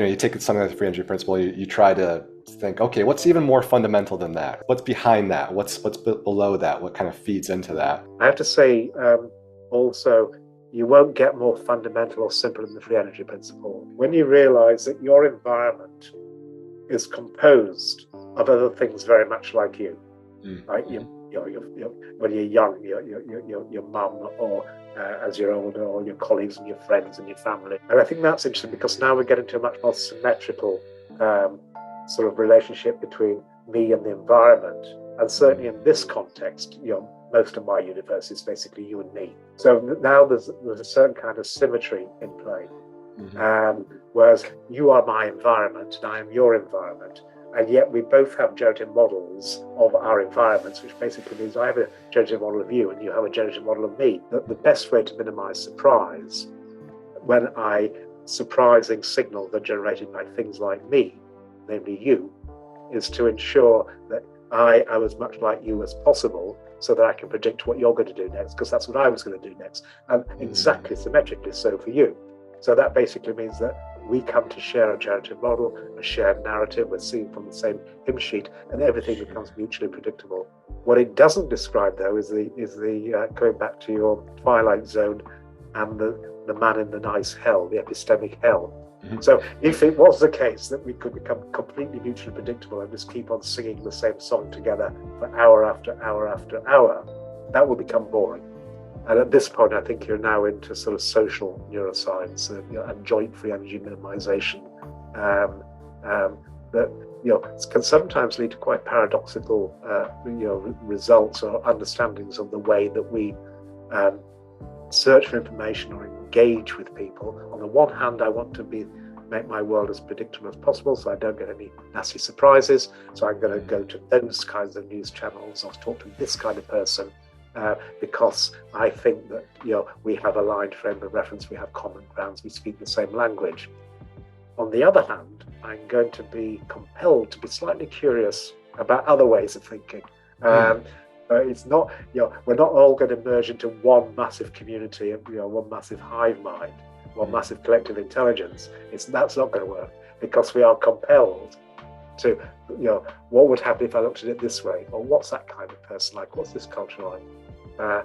you take something like the free energy principle, you try to think, okay, what's even more fundamental than that? What's behind that? What's below that? What kind of feeds into that? I have to say, also, you won't get more fundamental or simple than the free energy principle. When you realize that your environment is composed of other things very much like you, right? When you're young, your mum, or as you're older, or your colleagues and your friends and your family. And I think that's interesting because now we're getting to a much more symmetrical sort of relationship between me and the environment. And certainly in this context, most of my universe is basically you and me. So now there's a certain kind of symmetry in play. Whereas you are my environment and I am your environment. And yet we both have generative models of our environments, which basically means I have a generative model of you and you have a generative model of me. The best way to minimize surprise when surprising signals are generated by things like me, namely you, is to ensure that I am as much like you as possible so that I can predict what you're going to do next, because that's what I was going to do next. And exactly symmetrically so for you. So that basically means that we come to share a generative model, a shared narrative, we're seeing from the same hymn sheet, and everything becomes mutually predictable. What it doesn't describe, though, is the going back to your Twilight Zone and the man in the nice hell, the epistemic hell. So if it was the case that we could become completely mutually predictable and just keep on singing the same song together for hour after hour after hour, that would become boring. And at this point, I think you're now into sort of social neuroscience and joint free energy minimization that can sometimes lead to quite paradoxical results or understandings of the way that we search for information or engage with people. On the one hand, I want to make my world as predictable as possible so I don't get any nasty surprises. So I'm going to go to those kinds of news channels or talk to this kind of person because I think that we have aligned frame of reference, we have common grounds, we speak the same language. On the other hand, I'm going to be compelled to be slightly curious about other ways of thinking. It's not, we're not all going to merge into one massive community, one massive hive mind, one massive collective intelligence. That's not going to work because we are compelled to, what would happen if I looked at it this way? Or what's that kind of person like? What's this culture like? I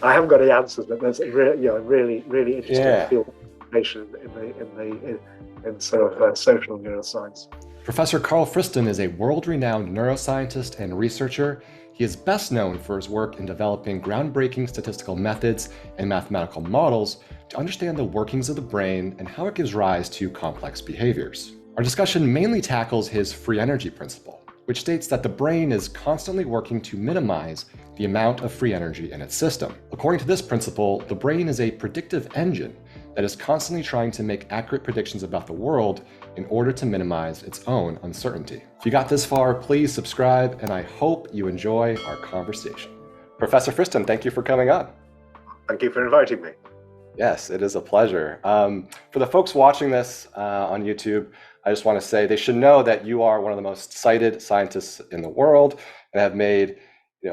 haven't got any answers, but there's really interesting field of information in sort of social neuroscience. Professor Karl Friston is a world-renowned neuroscientist and researcher. He is best known for his work in developing groundbreaking statistical methods and mathematical models to understand the workings of the brain and how it gives rise to complex behaviors. Our discussion mainly tackles his free energy principle, which states that the brain is constantly working to minimize the amount of free energy in its system. According to this principle, the brain is a predictive engine that is constantly trying to make accurate predictions about the world in order to minimize its own uncertainty. If you got this far, please subscribe, and I hope you enjoy our conversation. Professor Friston, thank you for coming on. Thank you for inviting me. Yes, it is a pleasure. For the folks watching this on YouTube, I just want to say they should know that you are one of the most cited scientists in the world and have made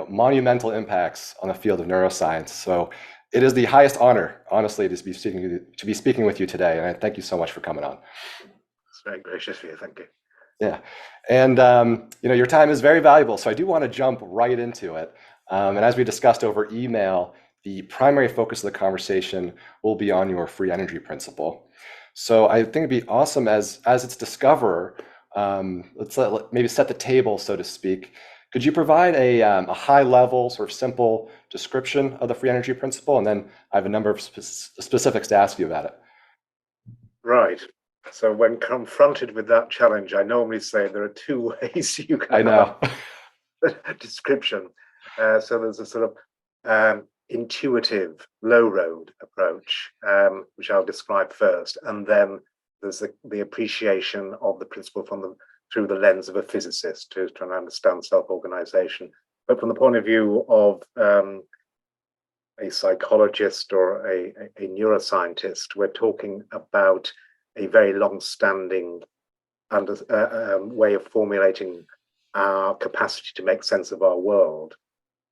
monumental impacts on the field of neuroscience. So it is the highest honor, honestly, to be speaking with you today. And I thank you so much for coming on. It's very gracious of you. Thank you. Yeah. And, your time is very valuable. So I do want to jump right into it. And as we discussed over email, the primary focus of the conversation will be on your free energy principle. So I think it'd be awesome as its discoverer, let's maybe set the table, so to speak. Could you provide a high-level, sort of simple description of the free energy principle? And then I have a number of specifics to ask you about it. Right. So when confronted with that challenge, I normally say there are two ways you can have a description. So there's a sort of intuitive, low-road approach, which I'll describe first. And then there's the appreciation of the principle through the lens of a physicist who's trying to understand self-organization. But from the point of view of a psychologist or a neuroscientist, we're talking about a very long-standing way of formulating our capacity to make sense of our world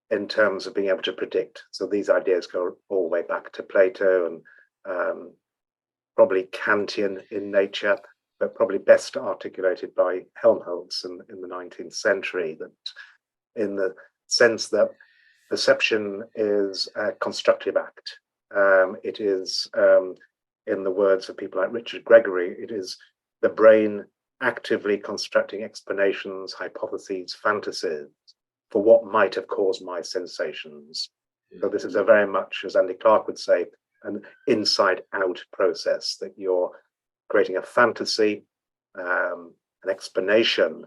in terms of being able to predict. So these ideas go all the way back to Plato and probably Kantian in nature, but probably best articulated by Helmholtz in the 19th century, that in the sense that perception is a constructive act. It is, in the words of people like Richard Gregory, it is the brain actively constructing explanations, hypotheses, fantasies for what might have caused my sensations. So this is a very much, as Andy Clark would say, an inside-out process, that you're creating a fantasy, an explanation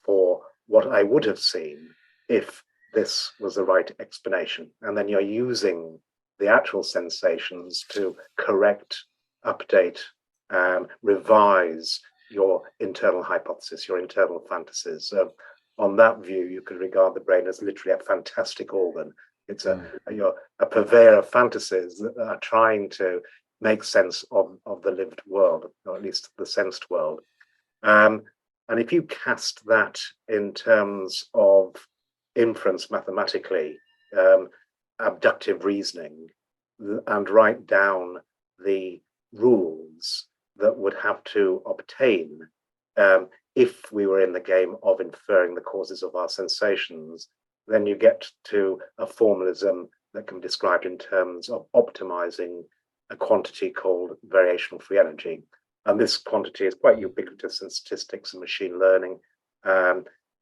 for what I would have seen if this was the right explanation. And then you're using the actual sensations to correct, update, revise your internal hypothesis, your internal fantasies. So on that view, you could regard the brain as literally a fantastic organ. It's a purveyor of fantasies that are trying to make sense of the lived world, or at least the sensed world. And if you cast that in terms of inference mathematically, abductive reasoning, and write down the rules that would have to obtain if we were in the game of inferring the causes of our sensations, then you get to a formalism that can be described in terms of optimizing a quantity called variational free energy. And this quantity is quite ubiquitous in statistics and machine learning,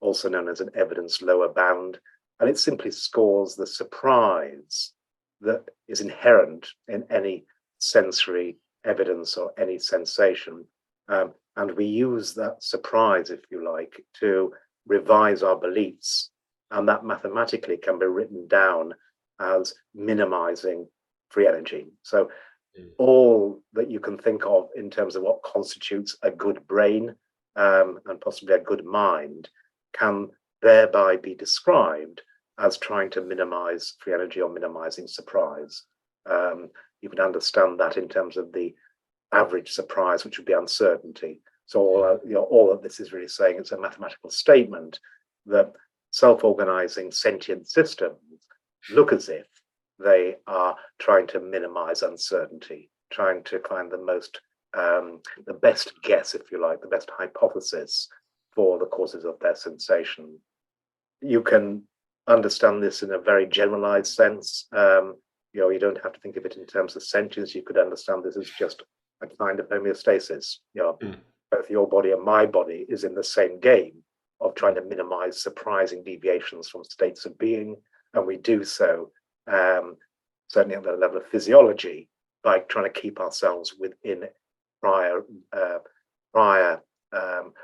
also known as an evidence lower bound. And it simply scores the surprise that is inherent in any sensory evidence or any sensation. And we use that surprise, if you like, to revise our beliefs. And that mathematically can be written down as minimizing free energy. So all that you can think of in terms of what constitutes a good brain and possibly a good mind can thereby be described as trying to minimize free energy or minimizing surprise. You can understand that in terms of the average surprise, which would be uncertainty. So all of this is really saying it's a mathematical statement that self-organizing sentient systems look as if they are trying to minimize uncertainty, trying to find the best guess, if you like, the best hypothesis for the causes of their sensation. You can understand this in a very generalized sense. You don't have to think of it in terms of sentience. You could understand this as just a kind of homeostasis. Both your body and my body is in the same game of trying to minimize surprising deviations from states of being, and we do so certainly at the level of physiology by trying to keep ourselves within prior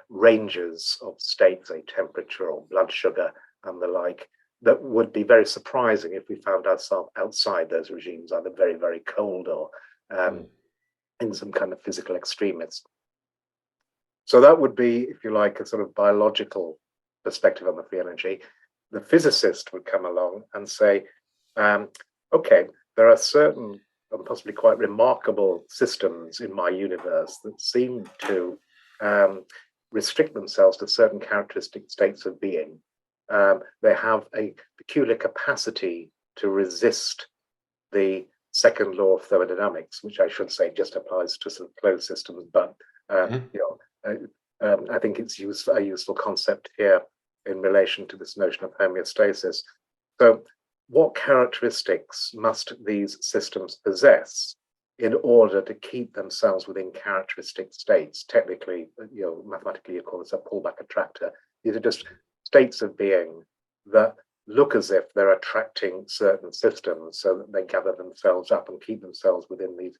ranges of states, say temperature or blood sugar and the like, that would be very surprising if we found ourselves outside those regimes, either very, very cold or in some kind of physical extremis. So that would be, if you like, a sort of biological perspective on the free energy. The physicist would come along and say, okay, there are certain and possibly quite remarkable systems in my universe that seem to restrict themselves to certain characteristic states of being. They have a peculiar capacity to resist the second law of thermodynamics, which I should say just applies to some closed systems, but I think it's a useful concept here in relation to this notion of homeostasis. So what characteristics must these systems possess in order to keep themselves within characteristic states? Technically, mathematically, you call this a pullback attractor. These are just states of being that look as if they're attracting certain systems so that they gather themselves up and keep themselves within these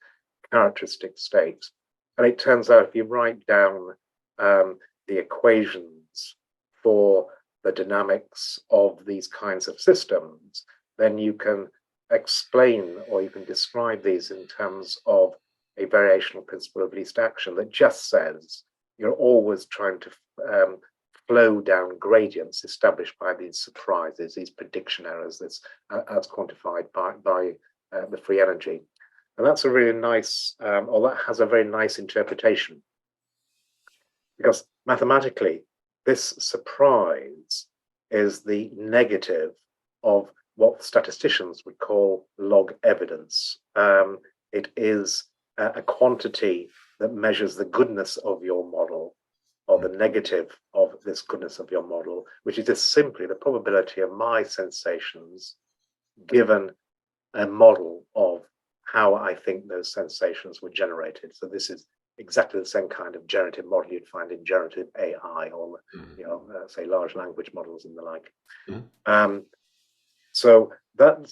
characteristic states. And it turns out if you write down the equations for the dynamics of these kinds of systems, then you can explain or you can describe these in terms of a variational principle of least action that just says you're always trying to flow down gradients established by these surprises, these prediction errors, as quantified by the free energy. And that's a really nice, or that has a very nice interpretation. Because mathematically, this surprise is the negative of what statisticians would call log evidence. It is a quantity that measures the goodness of your model or the negative of this goodness of your model, which is just simply the probability of my sensations given a model of how I think those sensations were generated. So this is exactly the same kind of generative model you'd find in generative AI or, say, large language models and the like. So that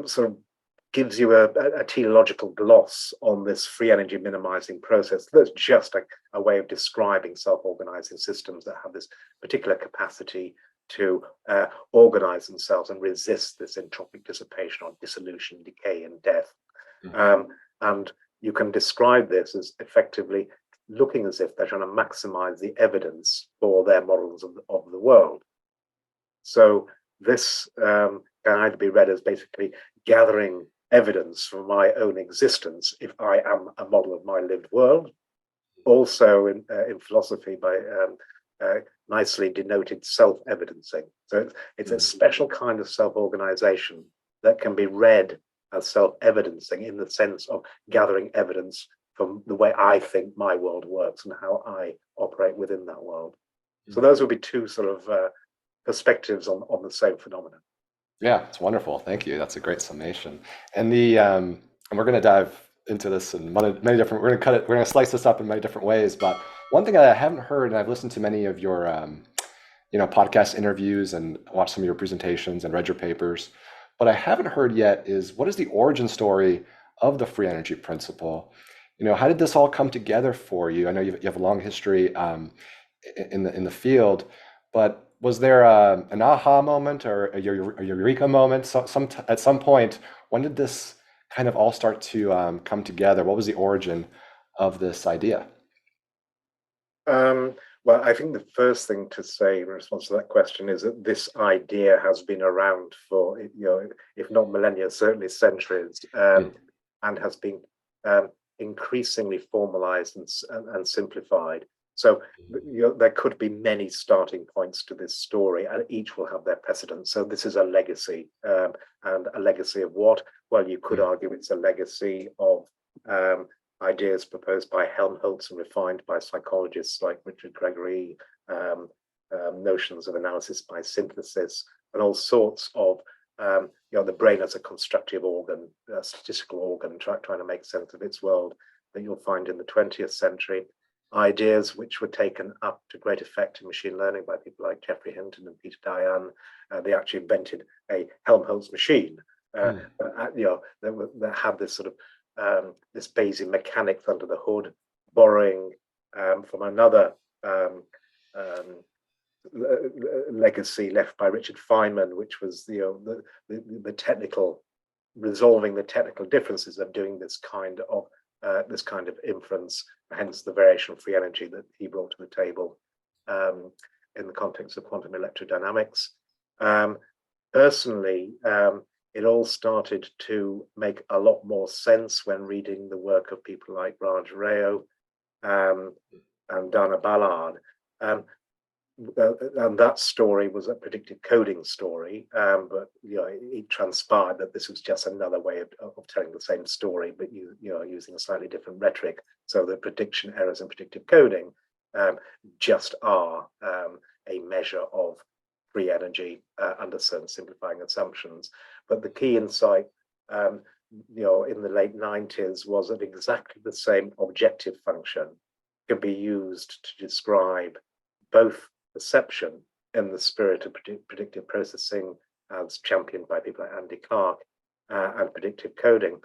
sort of gives you a teleological gloss on this free energy minimizing process. That's just a way of describing self-organizing systems that have this particular capacity to organize themselves and resist this entropic dissipation or dissolution, decay, and death. And you can describe this as effectively looking as if they're trying to maximize the evidence for their models of the world. So this can either be read as basically gathering evidence for my own existence if I am a model of my lived world. Also in philosophy by nicely denoted self-evidencing. So it's a special kind of self-organization that can be read as self-evidencing in the sense of gathering evidence from the way I think my world works and how I operate within that world. So those would be two sort of perspectives on the same phenomenon. Yeah, it's wonderful. Thank you. That's a great summation. And and we're going to dive into this in many different. We're going to slice this up in many different ways. But one thing that I haven't heard, and I've listened to many of your, podcast interviews and watched some of your presentations and read your papers, but I haven't heard yet is what is the origin story of the free energy principle? How did this all come together for you? I know you have a long history in the field, but was there an aha moment or a eureka moment? At some point, when did this kind of all start to come together? What was the origin of this idea? Well, I think the first thing to say in response to that question is that this idea has been around for, if not millennia, certainly centuries, and has been increasingly formalized and simplified. So there could be many starting points to this story, and each will have their precedent. So this is a legacy, and a legacy of what? Well, you could argue it's a legacy of ideas proposed by Helmholtz and refined by psychologists like Richard Gregory, notions of analysis by synthesis, and all sorts of the brain as a constructive organ, a statistical organ, trying to make sense of its world, that you'll find in the 20th century. Ideas which were taken up to great effect in machine learning by people like Geoffrey Hinton and Peter Dayan. They actually invented a Helmholtz machine that had this sort of this Bayesian mechanics under the hood, borrowing from another legacy left by Richard Feynman, which was the technical, resolving the technical differences of doing this kind of inference, hence the variational free energy that he brought to the table in the context of quantum electrodynamics. Personally, it all started to make a lot more sense when reading the work of people like Raj Rao and Dana Ballard. And that story was a predictive coding story, but it transpired that this was just another way of telling the same story, but using a slightly different rhetoric. So the prediction errors in predictive coding just are a measure of free energy under certain simplifying assumptions. But the key insight, in the late 90s, was that exactly the same objective function could be used to describe both perception in the spirit of predictive processing as championed by people like Andy Clark and predictive coding,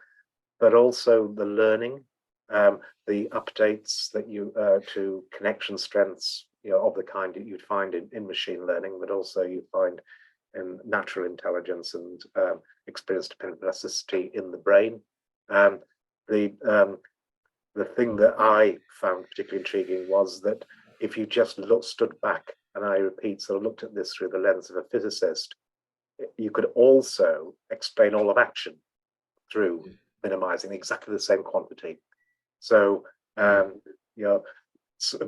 but also the learning, the updates that you to connection strengths of the kind that you'd find in machine learning, but also you find in natural intelligence and experience-dependent plasticity in the brain. The thing that I found particularly intriguing was that if you just stood back, and I repeat, sort of looked at this through the lens of a physicist, you could also explain all of action through minimizing exactly the same quantity. So,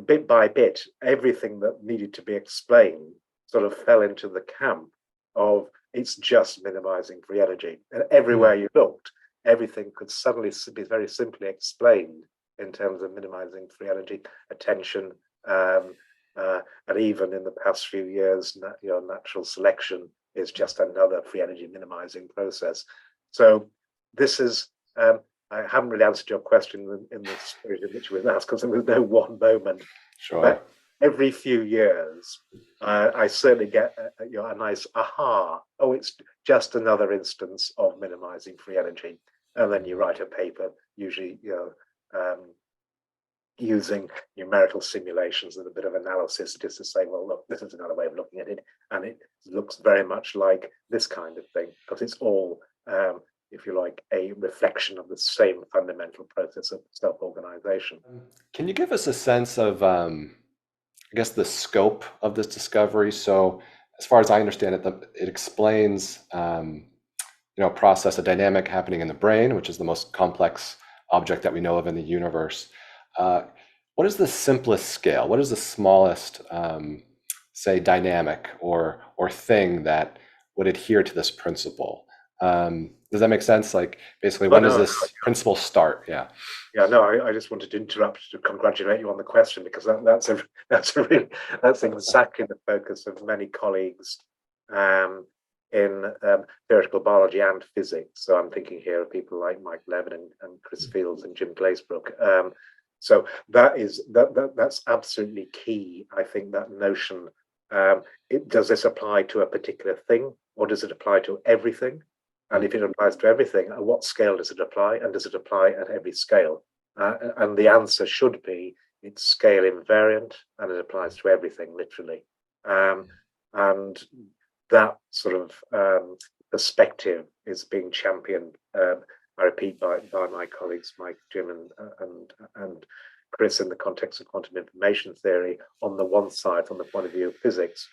bit by bit, everything that needed to be explained sort of fell into the camp of it's just minimizing free energy. And everywhere you looked, everything could suddenly be very simply explained in terms of minimizing free energy, attention, and even in the past few years, natural selection is just another free energy minimizing process. So this is, I haven't really answered your question in the spirit in which it was asked, because there was no one moment. Sure. But every few years, I certainly get a nice aha. Oh, it's just another instance of minimizing free energy. And then you write a paper, usually using numerical simulations and a bit of analysis, just to say, well, look, this is another way of looking at it, and it looks very much like this kind of thing, because it's all, if you like, a reflection of the same fundamental process of self-organization. Can you give us a sense of, I guess, the scope of this discovery? So, as far as I understand it, it explains, a process, a dynamic happening in the brain, which is the most complex object that we know of in the universe. What is the simplest scale? What is the smallest, say, dynamic or thing that would adhere to this principle? Does that make sense? Like, basically, when does this principle start? Yeah. Yeah, no, I just wanted to interrupt to congratulate you on the question, because that's exactly the focus of many colleagues in theoretical biology and physics. So I'm thinking here of people like Mike Levin and Chris Fields and Jim Glazebrook. So that's absolutely key. I think that notion. Does this apply to a particular thing, or does it apply to everything? And if it applies to everything, at what scale does it apply? And does it apply at every scale? And the answer should be it's scale invariant, and it applies to everything, literally. And that sort of perspective is being championed, I repeat, by my colleagues, Mike, Jim, and Chris, in the context of quantum information theory, on the one side, from the point of view of physics.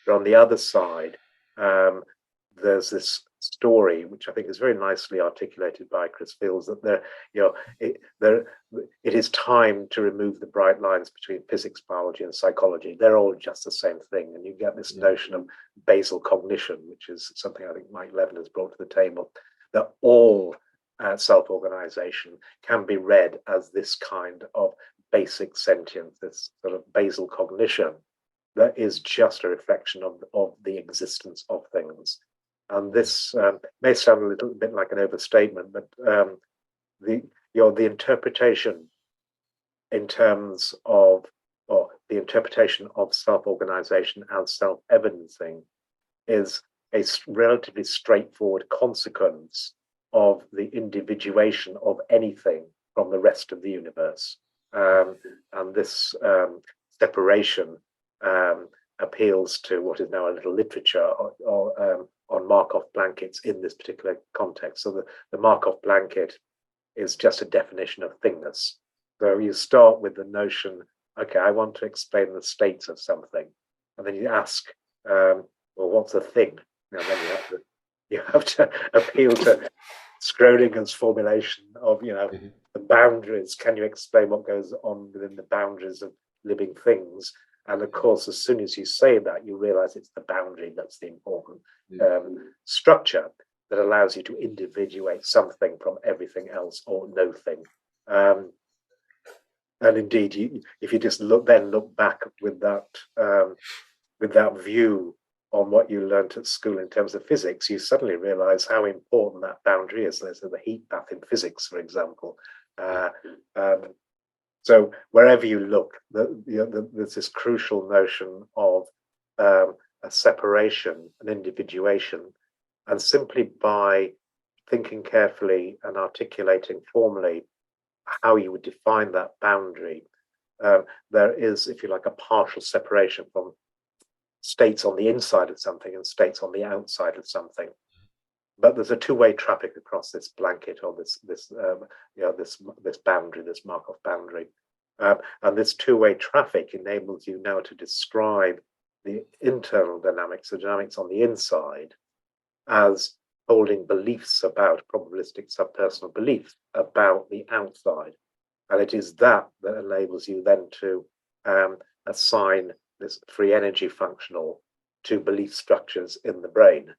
But on the other side, there's this story, which I think is very nicely articulated by Chris Fields, that it is time to remove the bright lines between physics, biology, and psychology. They're all just the same thing, and you get this notion of basal cognition, which is something I think Mike Levin has brought to the table, that all self-organization can be read as this kind of basic sentience, this sort of basal cognition that is just a reflection of the existence of things. And this may sound a little bit like an overstatement, but the interpretation in terms of, or the interpretation of self-organization as self-evidencing is a relatively straightforward consequence of the individuation of anything from the rest of the universe. And this separation appeals to what is now a little literature on Markov blankets in this particular context. So the Markov blanket is just a definition of thingness. So you start with the notion, okay, I want to explain the states of something. And then you ask, well, what's a thing? And then you have to appeal to Schrodinger's formulation of, the boundaries. Can you explain what goes on within the boundaries of living things? And of course, as soon as you say that, you realize it's the boundary that's the important structure that allows you to individuate something from everything else or no thing. And indeed, if you just look back with that view on what you learned at school in terms of physics, you suddenly realize how important that boundary is. There's the heat bath in physics, for example. So wherever you look, there's this crucial notion of a separation, an individuation, and simply by thinking carefully and articulating formally how you would define that boundary, there is, if you like, a partial separation from states on the inside of something and states on the outside of something. But there's a two-way traffic across this blanket, or this boundary, this Markov boundary, and this two-way traffic enables you now to describe the internal dynamics, the dynamics on the inside, as holding beliefs about probabilistic subpersonal beliefs about the outside, and it is that enables you then to assign this free energy functional to belief structures in the brain.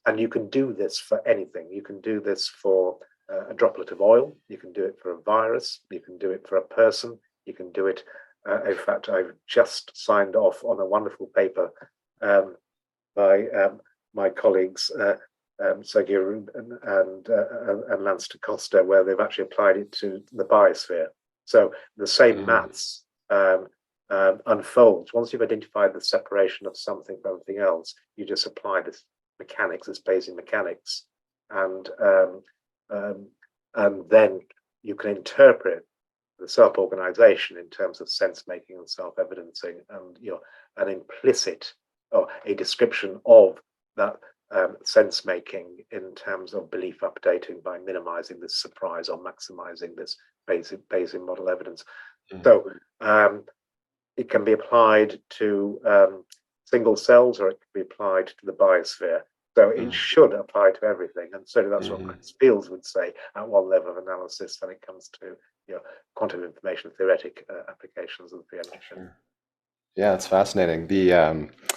And you can do this for anything. You can do this for a droplet of oil. You can do it for a virus. You can do it for a person. You can do it. In fact, I've just signed off on a wonderful paper by my colleagues Sergey and Lance DaCosta, where they've actually applied it to the biosphere. So the same maths unfolds. Once you've identified the separation of something from everything else, you just apply this mechanics, this Bayesian mechanics, and then you can interpret the self-organization in terms of sense-making and self-evidencing, and an implicit or a description of that sense-making in terms of belief updating by minimizing this surprise or maximizing this Bayesian model evidence. So it can be applied to single cells, or it can be applied to the biosphere. So it should apply to everything, and certainly that's what Chris Fields would say at one level of analysis when it comes to quantum information theoretic applications of the free energy. Sure. Yeah, it's fascinating.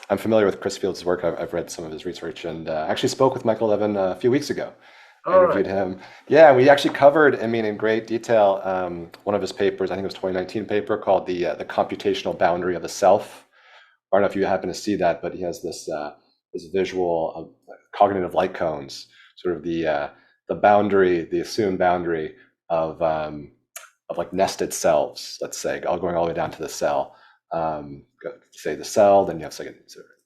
I'm familiar with Chris Fields' work. I've read some of his research, and actually spoke with Michael Levin a few weeks ago. I interviewed him. Yeah, we actually covered, in great detail, one of his papers. I think it was 2019 paper called the computational boundary of the self. I don't know if you happen to see that, but he has this visual of cognitive light cones, sort of the boundary, the assumed boundary of like nested cells. Let's say, going all the way down to the cell. Say the cell, then you have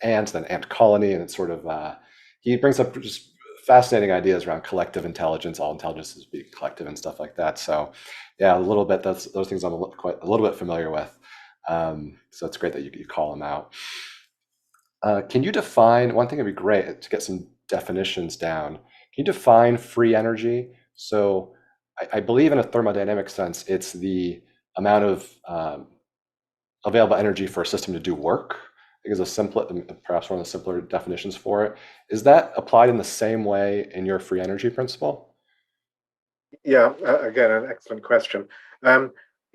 ants, then ant colony, and it's sort of he brings up just fascinating ideas around collective intelligence. All intelligence is being collective and stuff like that. So yeah, a little bit, those things I'm quite a little bit familiar with. So it's great that you call them out. Can you define, one thing would be great to get some definitions down. Can you define free energy? So I believe in a thermodynamic sense, it's the amount of available energy for a system to do work. I think is perhaps one of the simpler definitions for it. Is that applied in the same way in your free energy principle? Yeah, again, an excellent question.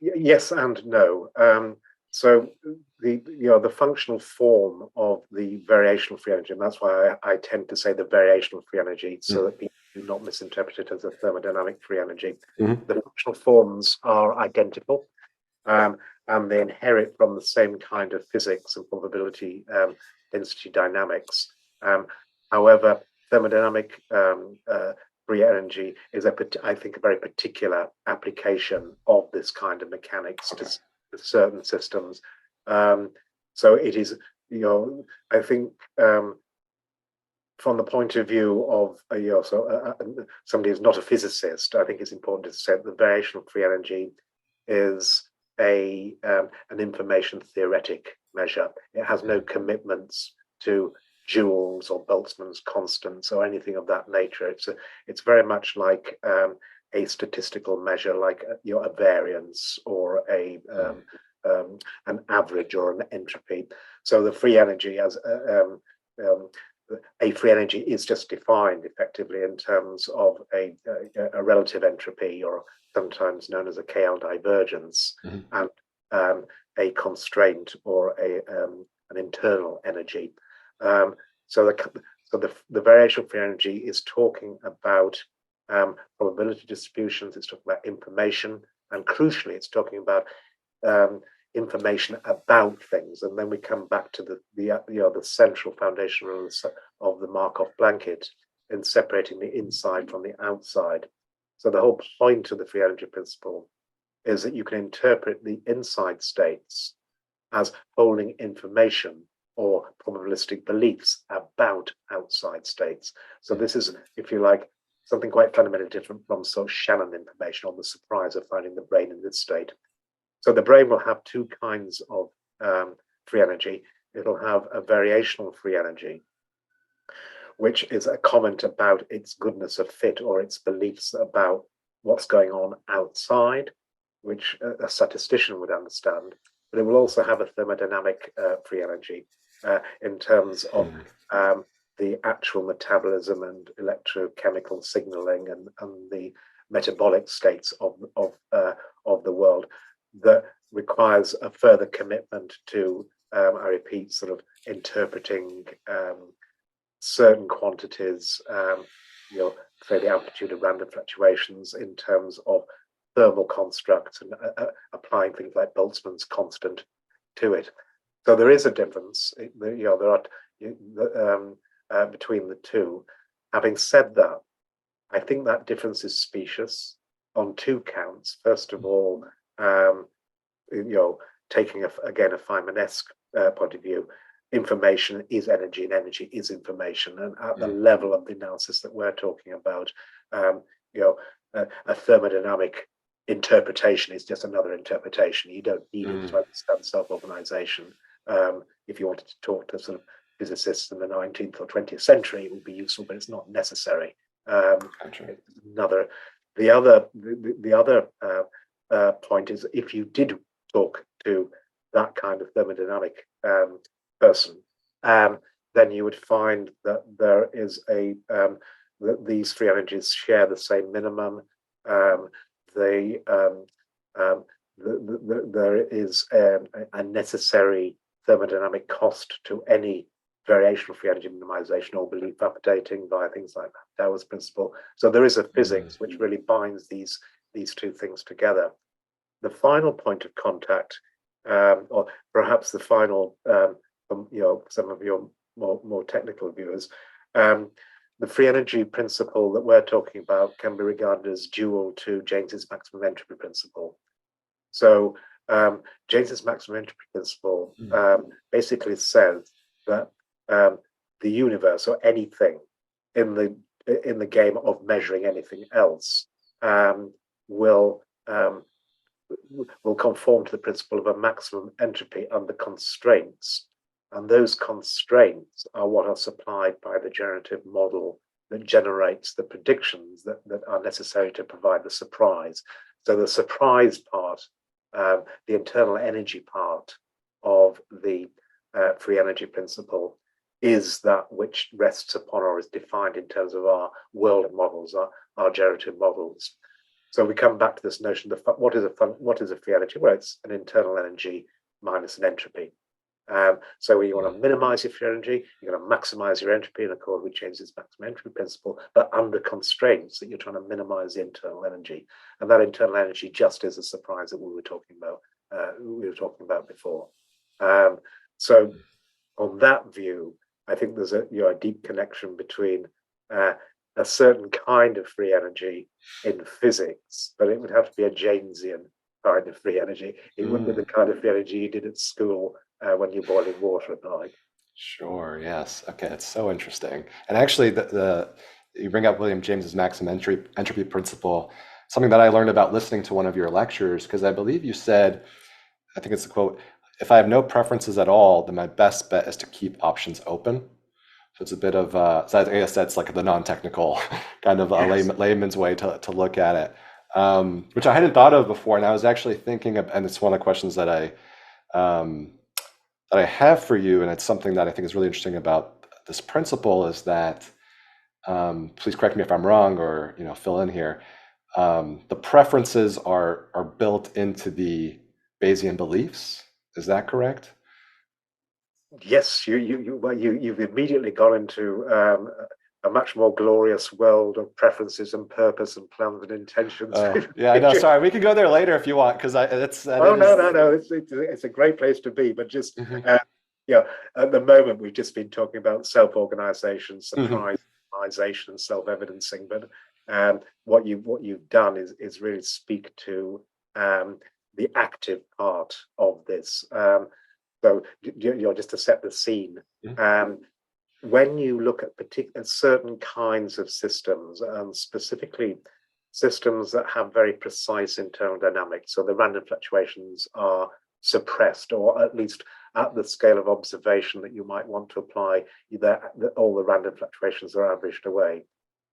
Yes and no. So the functional form of the variational free energy, and that's why I tend to say the variational free energy, so that people do not misinterpret it as a thermodynamic free energy. The functional forms are identical. And they inherit from the same kind of physics and probability density dynamics. However, thermodynamic free energy is, I think, a very particular application of this kind of mechanics to certain systems. So it is, I think, from the point of view of somebody who's not a physicist, I think it's important to say that the variational free energy is an information theoretic measure. It has no commitments to joules or Boltzmann's constants or anything of that nature. It's very much like a statistical measure, like a variance or an average or an entropy. So the free energy as a free energy is just defined effectively in terms of a relative entropy, or sometimes known as a KL divergence, and a constraint or an internal energy. So the variational free energy is talking about probability distributions. It's talking about information, and crucially, it's talking about information about things. And then we come back to the central foundation rules of the Markov blanket in separating the inside from the outside. So the whole point of the free energy principle is that you can interpret the inside states as holding information or probabilistic beliefs about outside states. So this is, if you like, something quite fundamentally different from sort of Shannon information on the surprise of finding the brain in this state. So the brain will have two kinds of free energy. It'll have a variational free energy, which is a comment about its goodness of fit or its beliefs about what's going on outside, which a statistician would understand. But it will also have a thermodynamic free energy in terms of the actual metabolism and electrochemical signaling and the metabolic states of the world, that requires a further commitment to, I repeat, sort of interpreting certain quantities say the amplitude of random fluctuations in terms of thermal constructs and applying things like Boltzmann's constant to it. So there is a difference. There are between the two. Having said that, I think that difference is specious on two counts. First of all, taking again a Feynman-esque point of view, information is energy and energy is information. And at the level of the analysis that we're talking about, a thermodynamic interpretation is just another interpretation. You don't need it to understand self-organization. If you wanted to talk to sort of physicists in the 19th or 20th century, it would be useful, but it's not necessary. The other point is, if you did talk to that kind of thermodynamic person, then you would find that there is that these free energies share the same minimum. There is a necessary thermodynamic cost to any variational free energy minimization or belief updating via things like Tauer's principle. So there is a physics which really binds these two things together. The final point of contact, or perhaps the final, some of your more technical viewers, the free energy principle that we're talking about can be regarded as dual to Jaynes's maximum entropy principle. So Jaynes's maximum entropy principle basically says that the universe or anything in the game of measuring anything else will conform to the principle of a maximum entropy under constraints. And those constraints are what are supplied by the generative model that generates the predictions that are necessary to provide the surprise. So the surprise part, the internal energy part of the free energy principle, is that which rests upon or is defined in terms of our world models, our generative models. So we come back to this notion of what is a free energy? Well, it's an internal energy minus an entropy. So when you want to minimize your free energy, you're going to maximize your entropy in accord with Jaynes's maximum entropy principle, but under constraints that you're trying to minimize the internal energy. And that internal energy just is a surprise that we were talking about before. So on that view, I think there's a deep connection between a certain kind of free energy in physics, but it would have to be a Jaynesian kind of free energy. It wouldn't be the kind of free energy you did at school when you're boiling water at night. Sure. Yes. Okay. It's so interesting. And actually, you bring up William James's maximum entropy principle, something that I learned about listening to one of your lectures, because I believe you said, I think it's a quote, "If I have no preferences at all, then my best bet is to keep options open." So it's a bit of, so I guess that's like the non-technical kind of layman's way to look at it, which I hadn't thought of before. And I was actually thinking of, and it's one of the questions that I have for you, and it's something that I think is really interesting about this principle, is that, please correct me if I'm wrong, or fill in here. The preferences are built into the Bayesian beliefs. Is that correct? Yes, you've immediately gone into a much more glorious world of preferences and purpose and plans and intentions. Yeah, I know. Sorry, we can go there later if you want, because no. It's a great place to be, but just at the moment we've just been talking about self-organization, surprisation, and self-evidencing. But what you've done is really speak to the active part of this. So just to set the scene, when you look at certain kinds of systems, and specifically systems that have very precise internal dynamics, so the random fluctuations are suppressed, or at least at the scale of observation that you might want to apply, all the random fluctuations are averaged away.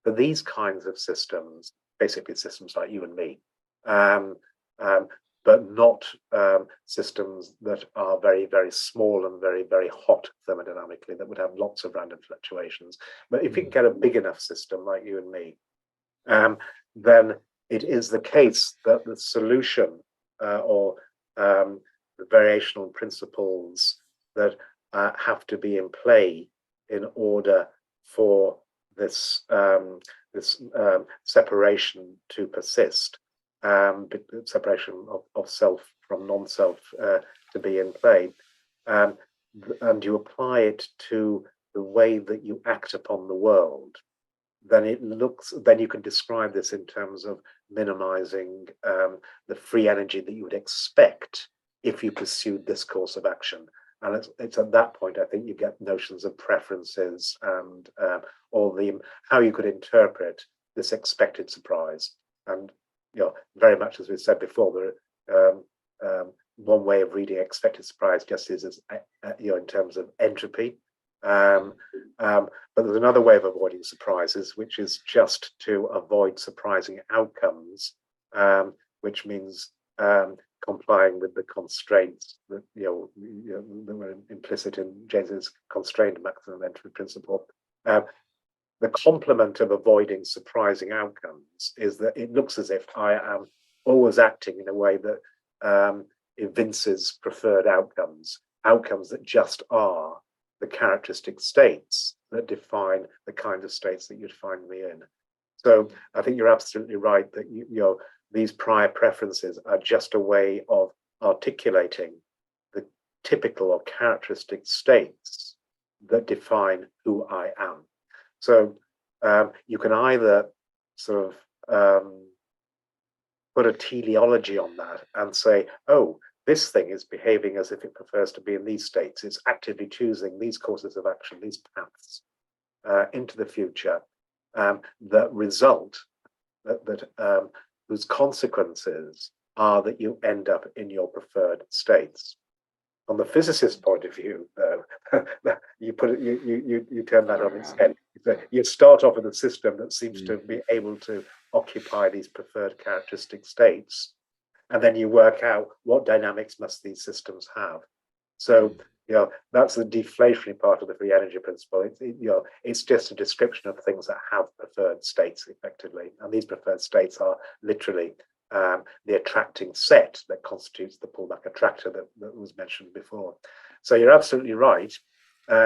For these kinds of systems, basically systems like you and me, but not systems that are very, very small and very, very hot thermodynamically, that would have lots of random fluctuations. But if you can get a big enough system like you and me, then it is the case that the solution or the variational principles that have to be in play in order for this separation to persist, separation of self from non-self to be in play, and you apply it to the way that you act upon the world, then you can describe this in terms of minimizing the free energy that you would expect if you pursued this course of action. And it's at that point, I think, you get notions of preferences and how you could interpret this expected surprise. And very much as we said before, one way of reading expected surprise just is as in terms of entropy. But there's another way of avoiding surprises, which is just to avoid surprising outcomes, which means complying with the constraints that that were implicit in Jaynes's constrained maximum entropy principle. The complement of avoiding surprising outcomes is that it looks as if I am always acting in a way that evinces preferred outcomes that just are the characteristic states that define the kind of states that you'd find me in. So I think you're absolutely right that these prior preferences are just a way of articulating the typical or characteristic states that define who I am. So you can either sort of put a teleology on that and say, oh, this thing is behaving as if it prefers to be in these states. It's actively choosing these courses of action, these paths into the future that result whose consequences are that you end up in your preferred states. From the physicist's point of view, though, you turn that on its head. You start off with a system that seems to be able to occupy these preferred characteristic states, and then you work out what dynamics must these systems have. So that's the deflationary part of the free energy principle. It's just a description of things that have preferred states, effectively, and these preferred states are literally the attracting set that constitutes the pullback attractor that was mentioned before. So you're absolutely right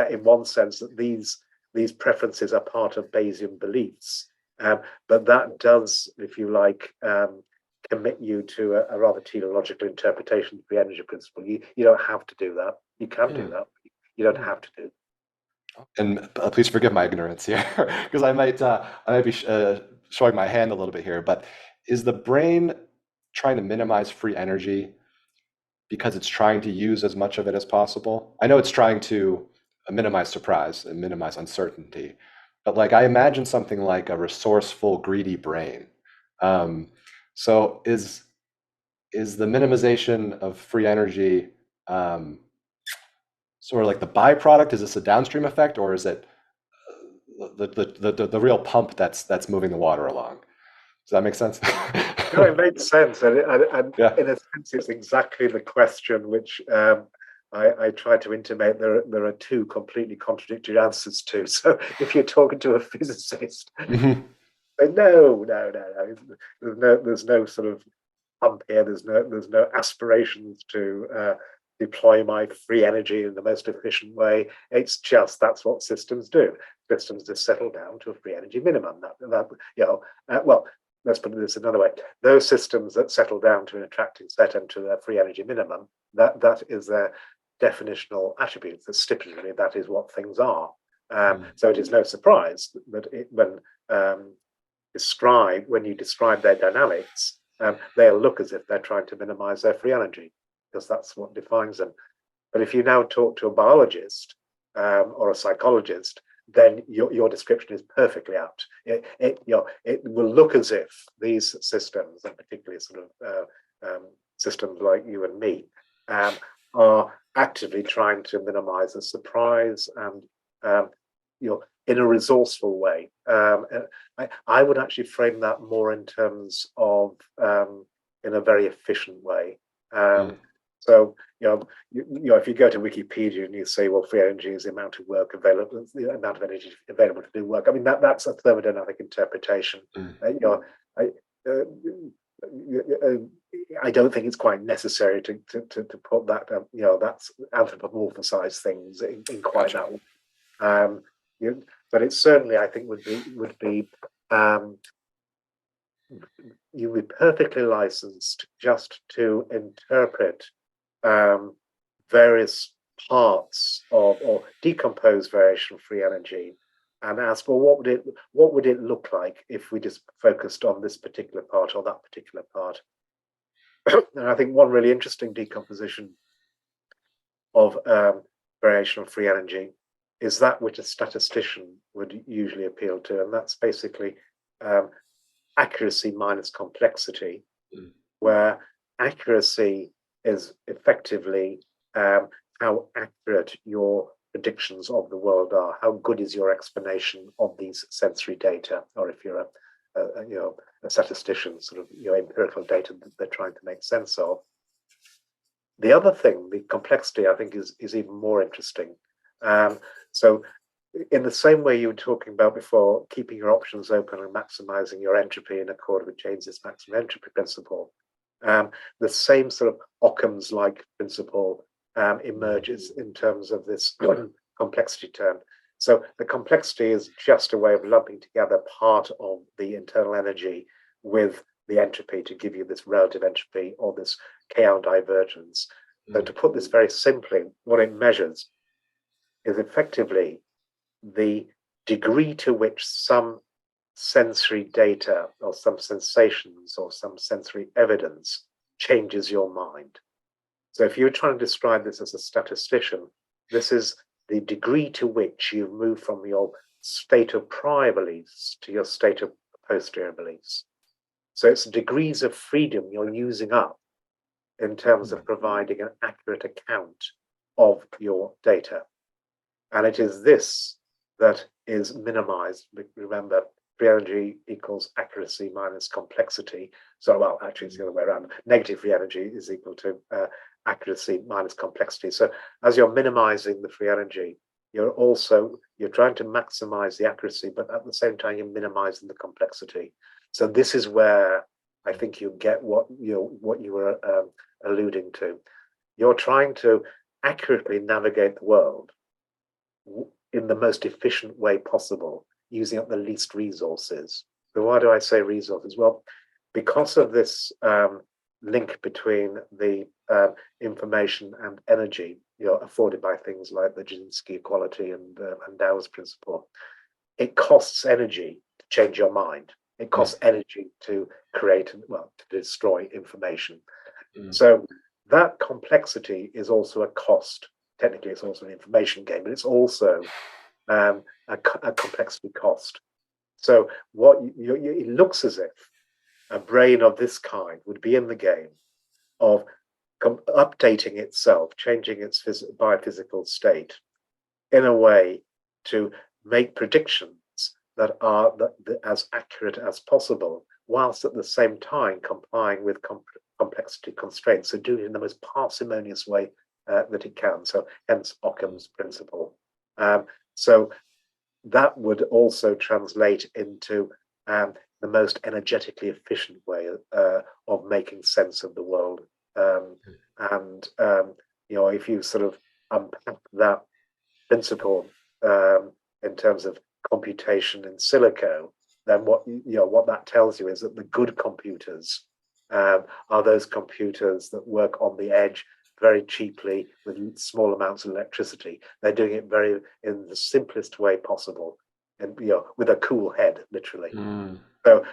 in one sense that these preferences are part of Bayesian beliefs, but that does, if you like, commit you to a rather teleological interpretation of the energy principle. You don't have to do that. You can do that. You don't have to do. And please forgive my ignorance here, because I might be showing my hand a little bit here. But is the brain trying to minimize free energy because it's trying to use as much of it as possible? I know it's trying to minimize surprise and minimize uncertainty, but like I imagine something like a resourceful, greedy brain. So is the minimization of free energy sort of like the byproduct? Is this a downstream effect, or is it the real pump that's moving the water along? Does that make sense? No, it makes sense, and Yeah. in a sense, it's exactly the question which I try to intimate. There are two completely contradictory answers to. So if you're talking to a physicist, no, there's no sort of pump here. There's no aspirations to deploy my free energy in the most efficient way. It's just that's what systems do. Systems just settle down to a free energy minimum. Well, let's put this another way. Those systems that settle down to an attracting set and to their free energy minimum, that is their definitional attributes. That stipulatively, that is what things are. So it is no surprise that when you describe their dynamics, they'll look as if they're trying to minimize their free energy, because that's what defines them. But if you now talk to a biologist or a psychologist, then your description is perfectly apt. It will look as if these systems, and particularly sort of systems like you and me, are actively trying to minimize the surprise and in a resourceful way. I would actually frame that more in terms of in a very efficient way. So if you go to Wikipedia and you say, well, free energy is the amount of work available, the amount of energy available to do work. I mean, that's a thermodynamic interpretation. I don't think it's quite necessary to put that. That's anthropomorphize things in quite that way. but it certainly, I think, would be you would be perfectly licensed just to interpret various parts of or decompose variation-free energy and ask, well, what would it look like if we just focused on this particular part or that particular part? And I think one really interesting decomposition of variation-free energy is that which a statistician would usually appeal to, and that's basically accuracy minus complexity, where accuracy is effectively how accurate your predictions of the world are, how good is your explanation of these sensory data, or if you're a statistician, sort of empirical data that they're trying to make sense of. The other thing, the complexity, I think is even more interesting. So in the same way you were talking about before, keeping your options open and maximizing your entropy in accord with Jaynes's maximum entropy principle, the same sort of Occam's-like principle emerges in terms of this complexity term. So the complexity is just a way of lumping together part of the internal energy with the entropy to give you this relative entropy or this chaos divergence. So to put this very simply, what it measures is effectively the degree to which some sensory data or some sensations or some sensory evidence changes your mind. So if you're trying to describe this as a statistician, this is the degree to which you move from your state of prior beliefs to your state of posterior beliefs. So it's degrees of freedom you're using up in terms of providing an accurate account of your data. And it is this that is minimized. Remember, free energy equals accuracy minus complexity. So, well, actually, it's the other way around. Negative free energy is equal to accuracy minus complexity. So as you're minimizing the free energy, you're trying to maximize the accuracy, but at the same time, you're minimizing the complexity. So this is where I think you get what you were alluding to. You're trying to accurately navigate the world in the most efficient way possible, using up the least resources. So why do I say resources? Well, because of this link between the information and energy afforded by things like the Jasinski equality and Dow's principle, it costs energy to change your mind. It costs energy to create, to destroy information. So that complexity is also a cost. Technically, it's also an information game, but it's also a complexity cost. So it looks as if a brain of this kind would be in the game of updating itself, changing its biophysical state in a way to make predictions that are as accurate as possible, whilst at the same time complying with complexity constraints. So doing it in the most parsimonious way that it can. So hence Occam's principle. So that would also translate into the most energetically efficient way of making sense of the world. If you sort of unpack that principle in terms of computation in silico, then what that tells you is that the good computers are those computers that work on the edge very cheaply with small amounts of electricity. They're doing it in the simplest way possible, and with a cool head, literally. So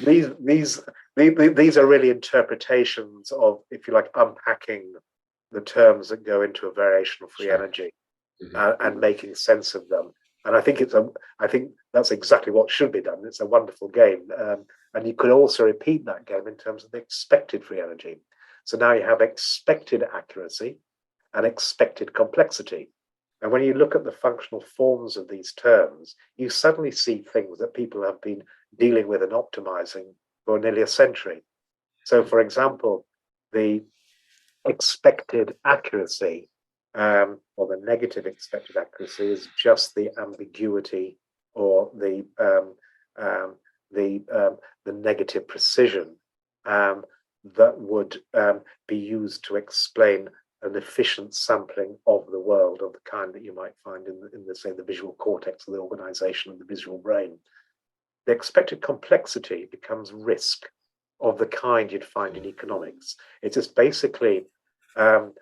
these are really interpretations of, if you like, unpacking the terms that go into a variational free energy and making sense of them. And I think that's exactly what should be done. It's a wonderful game, and you could also repeat that game in terms of the expected free energy. So now you have expected accuracy and expected complexity. And when you look at the functional forms of these terms, you suddenly see things that people have been dealing with and optimizing for nearly a century. So, for example, the expected accuracy or the negative expected accuracy is just the ambiguity or the negative precision that would be used to explain an efficient sampling of the world of the kind that you might find in the say, the visual cortex of the organization of the visual brain, the expected complexity becomes risk of the kind you'd find in economics. It is basically the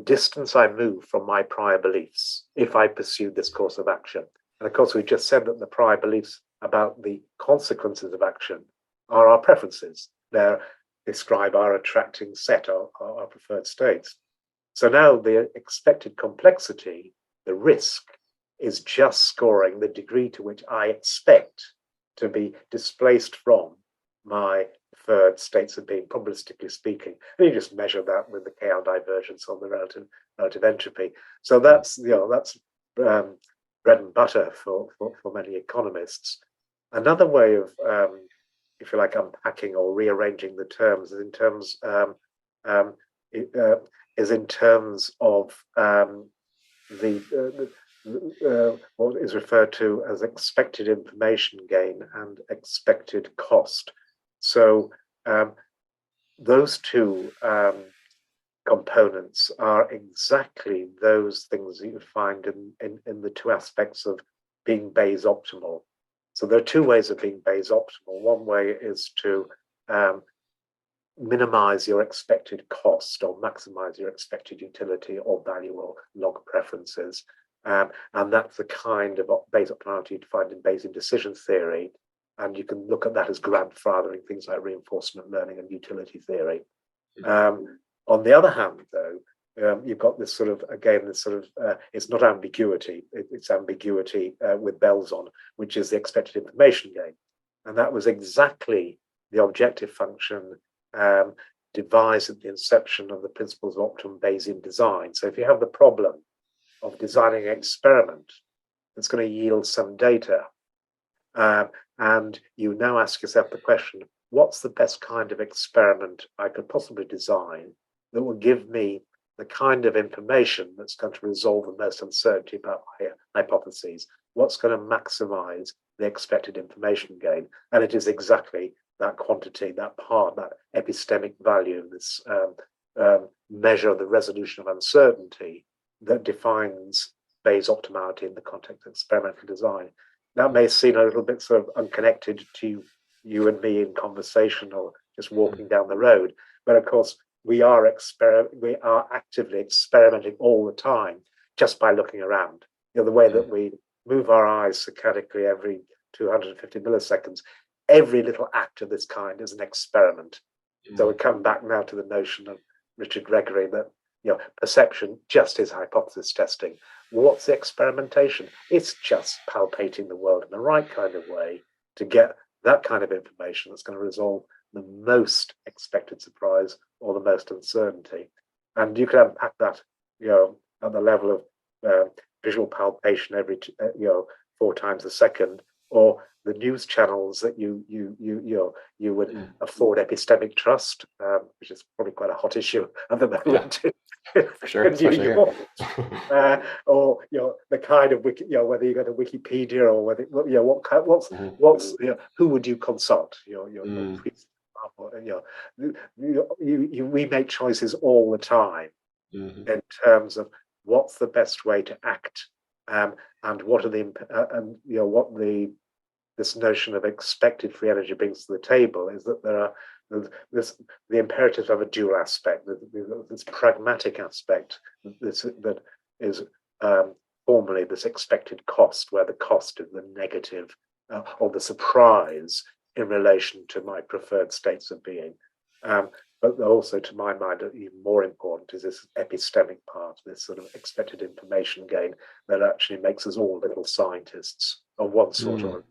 distance I move from my prior beliefs if I pursue this course of action. And of course, we just said that the prior beliefs about the consequences of action are our preferences. They describe our attracting set, our preferred states. So now the expected complexity, the risk, is just scoring the degree to which I expect to be displaced from my preferred states of being, probabilistically speaking. And you just measure that with the KR divergence on the relative entropy. So that's bread and butter for many economists. Another way of, if you like, unpacking or rearranging the terms is in terms of what is referred to as expected information gain and expected cost. So those two components are exactly those things that you find in the two aspects of being Bayes optimal. So there are two ways of being Bayes optimal. One way is to minimize your expected cost or maximize your expected utility or value or log preferences. And that's the kind of Bayes optimality you'd find in Bayesian decision theory. And you can look at that as grandfathering things like reinforcement learning and utility theory. On the other hand, though, you've got this sort of, again, this sort of, it's not ambiguity, it's ambiguity with bells on, which is the expected information gain. And that was exactly the objective function devised at the inception of the principles of optimum Bayesian design. So if you have the problem of designing an experiment that's going to yield some data, and you now ask yourself the question, what's the best kind of experiment I could possibly design that will give me the kind of information that's going to resolve the most uncertainty about my hypotheses? What's going to maximize the expected information gain? And it is exactly that quantity, that part, that epistemic value, this measure of the resolution of uncertainty that defines Bayes optimality in the context of experimental design. That may seem a little bit sort of unconnected to you and me in conversation or just walking down the road, but of course we are actively experimenting all the time just by looking around. You know, the way that we move our eyes saccadically every 250 milliseconds, every little act of this kind is an experiment. So we come back now to the notion of Richard Gregory that, you know, perception just is hypothesis testing. What's the experimentation? It's just palpating the world in the right kind of way to get that kind of information that's going to resolve the most expected surprise or the most uncertainty. And you can unpack that, you know, at the level of visual palpation every 4 times a second, or the news channels that you would afford epistemic trust, which is probably quite a hot issue at the moment. For sure, especially here. Or the kind of whether you go to Wikipedia or whether who would you consult? Your priest, we make choices all the time in terms of what's the best way to act, and what are this notion of expected free energy brings to the table is that there are the imperatives have a dual aspect, this pragmatic aspect that is formally this expected cost, where the cost is the negative or the surprise in relation to my preferred states of being. But also, to my mind, even more important is this epistemic part, this sort of expected information gain that actually makes us all little scientists of one sort or another.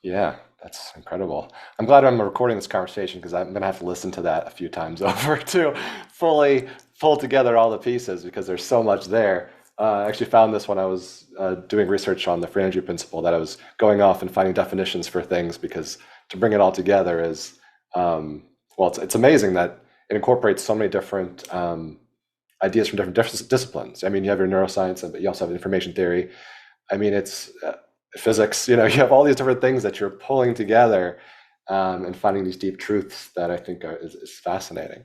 Yeah, that's incredible. I'm glad I'm recording this conversation because I'm going to have to listen to that a few times over to fully pull together all the pieces because there's so much there. I actually found this when I was doing research on the free energy principle, that I was going off and finding definitions for things, because to bring it all together is, it's amazing that it incorporates so many different ideas from different disciplines. I mean, you have your neuroscience, but you also have information theory. I mean, it's physics, you have all these different things that you're pulling together and finding these deep truths that I think is fascinating.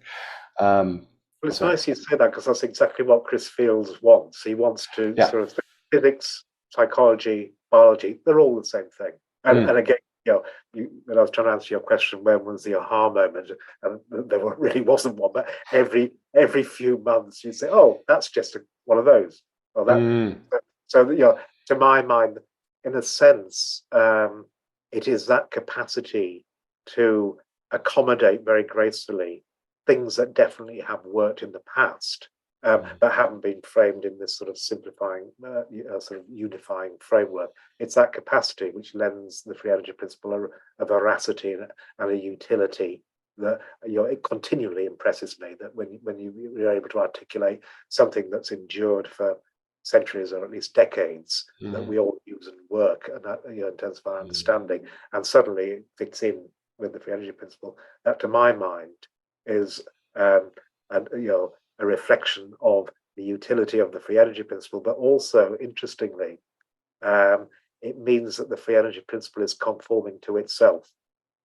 Well, it's nice you say that, because that's exactly what Chris Fields wants. He wants to sort of think physics, psychology, biology, they're all the same thing. And again, when I was trying to answer your question, when was the aha moment? And there really wasn't one, but every few months you say, oh, that's just one of those. Or that. So, to my mind, in a sense, it is that capacity to accommodate very gracefully things that definitely have worked in the past, but haven't been framed in this sort of simplifying, sort of unifying framework. It's that capacity which lends the free energy principle a veracity and a utility that it continually impresses me, that when you're able to articulate something that's endured for centuries or at least decades, that we all use and work, and that, in terms of our understanding, and suddenly it fits in with the free energy principle. That, to my mind, is a reflection of the utility of the free energy principle, but also, interestingly, it means that the free energy principle is conforming to itself.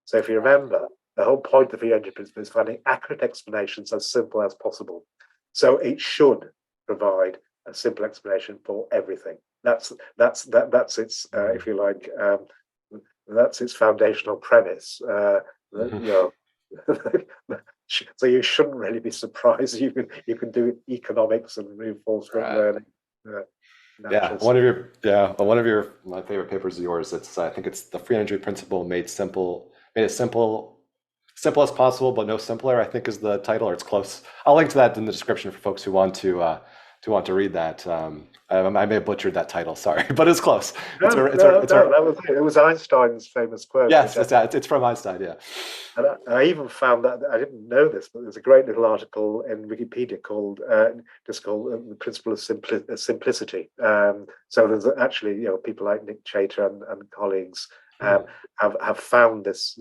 So if you remember, the whole point of the free energy principle is finding accurate explanations as simple as possible. So it should provide a simple explanation for everything. That's its if you like, that's its foundational premise. So you shouldn't really be surprised. You can do economics and reinforcement learning. One of my favorite papers of yours. I think it's the free energy principle made it simple as possible, but no simpler, I think is the title, or it's close. I'll link to that in the description for folks who want to read that. I may have butchered that title, sorry, but it's close. It was Einstein's famous quote. Yes, it's from Einstein, yeah. And I even found that, I didn't know this, but there's a great little article in Wikipedia called The Principle of Simplicity. So there's actually, people like Nick Chater and colleagues have found this,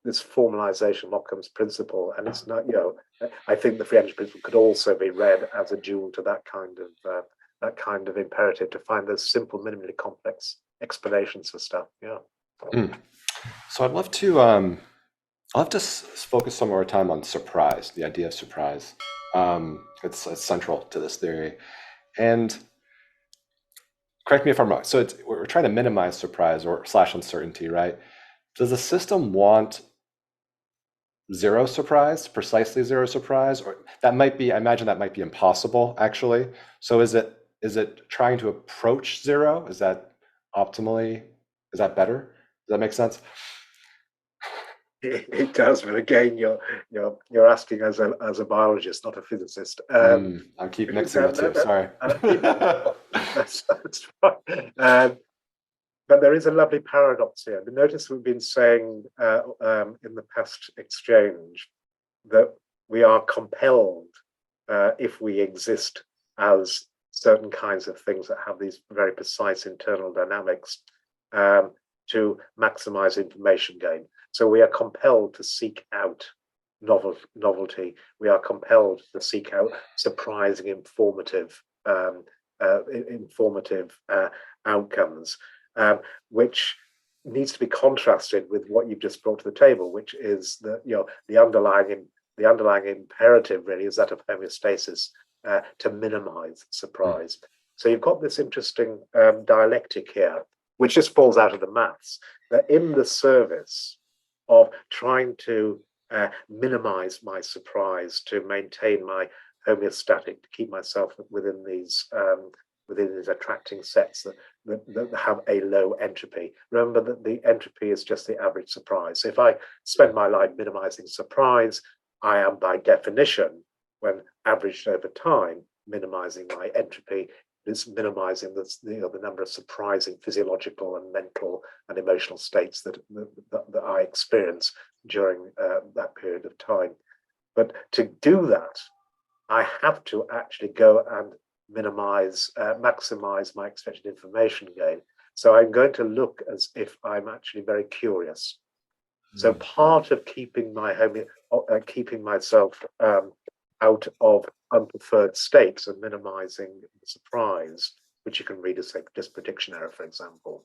this formalization of Occam's principle, and it's not, I think the free energy principle could also be read as a dual to that kind of imperative, to find those simple, minimally complex explanations for stuff. So I'd love to focus some of our time on surprise, the idea of surprise. It's central to this theory, and correct me if I'm wrong. So we're trying to minimize surprise or / uncertainty, right? Does the system want zero surprise, precisely zero surprise? Or that might be, I imagine that might be impossible, actually. So is it trying to approach zero? Is that optimally, is that better? Does that make sense? It does, but again, you're asking as a biologist, not a physicist. I'll keep mixing the two. Sorry. That's fine. But there is a lovely paradox here. Notice we've been saying in the past exchange that we are compelled, if we exist as certain kinds of things that have these very precise internal dynamics, to maximize information gain. So we are compelled to seek out novelty. We are compelled to seek out surprising, informative outcomes. Which needs to be contrasted with what you've just brought to the table, which is that the underlying imperative really is that of homeostasis, to minimize surprise. So you've got this interesting dialectic here, which just falls out of the maths, that in the service of trying to minimize my surprise, to maintain my homeostatic, to keep myself within these attracting sets that have a low entropy. Remember that the entropy is just the average surprise. So if I spend my life minimizing surprise, I am by definition, when averaged over time, minimizing my entropy. It's minimizing the number of surprising physiological and mental and emotional states that I experience during that period of time. But to do that, I have to actually go and maximize my expected information gain. So I'm going to look as if I'm actually very curious. So part of keeping myself out of unpreferred states and minimizing the surprise, which you can read as just prediction error, for example.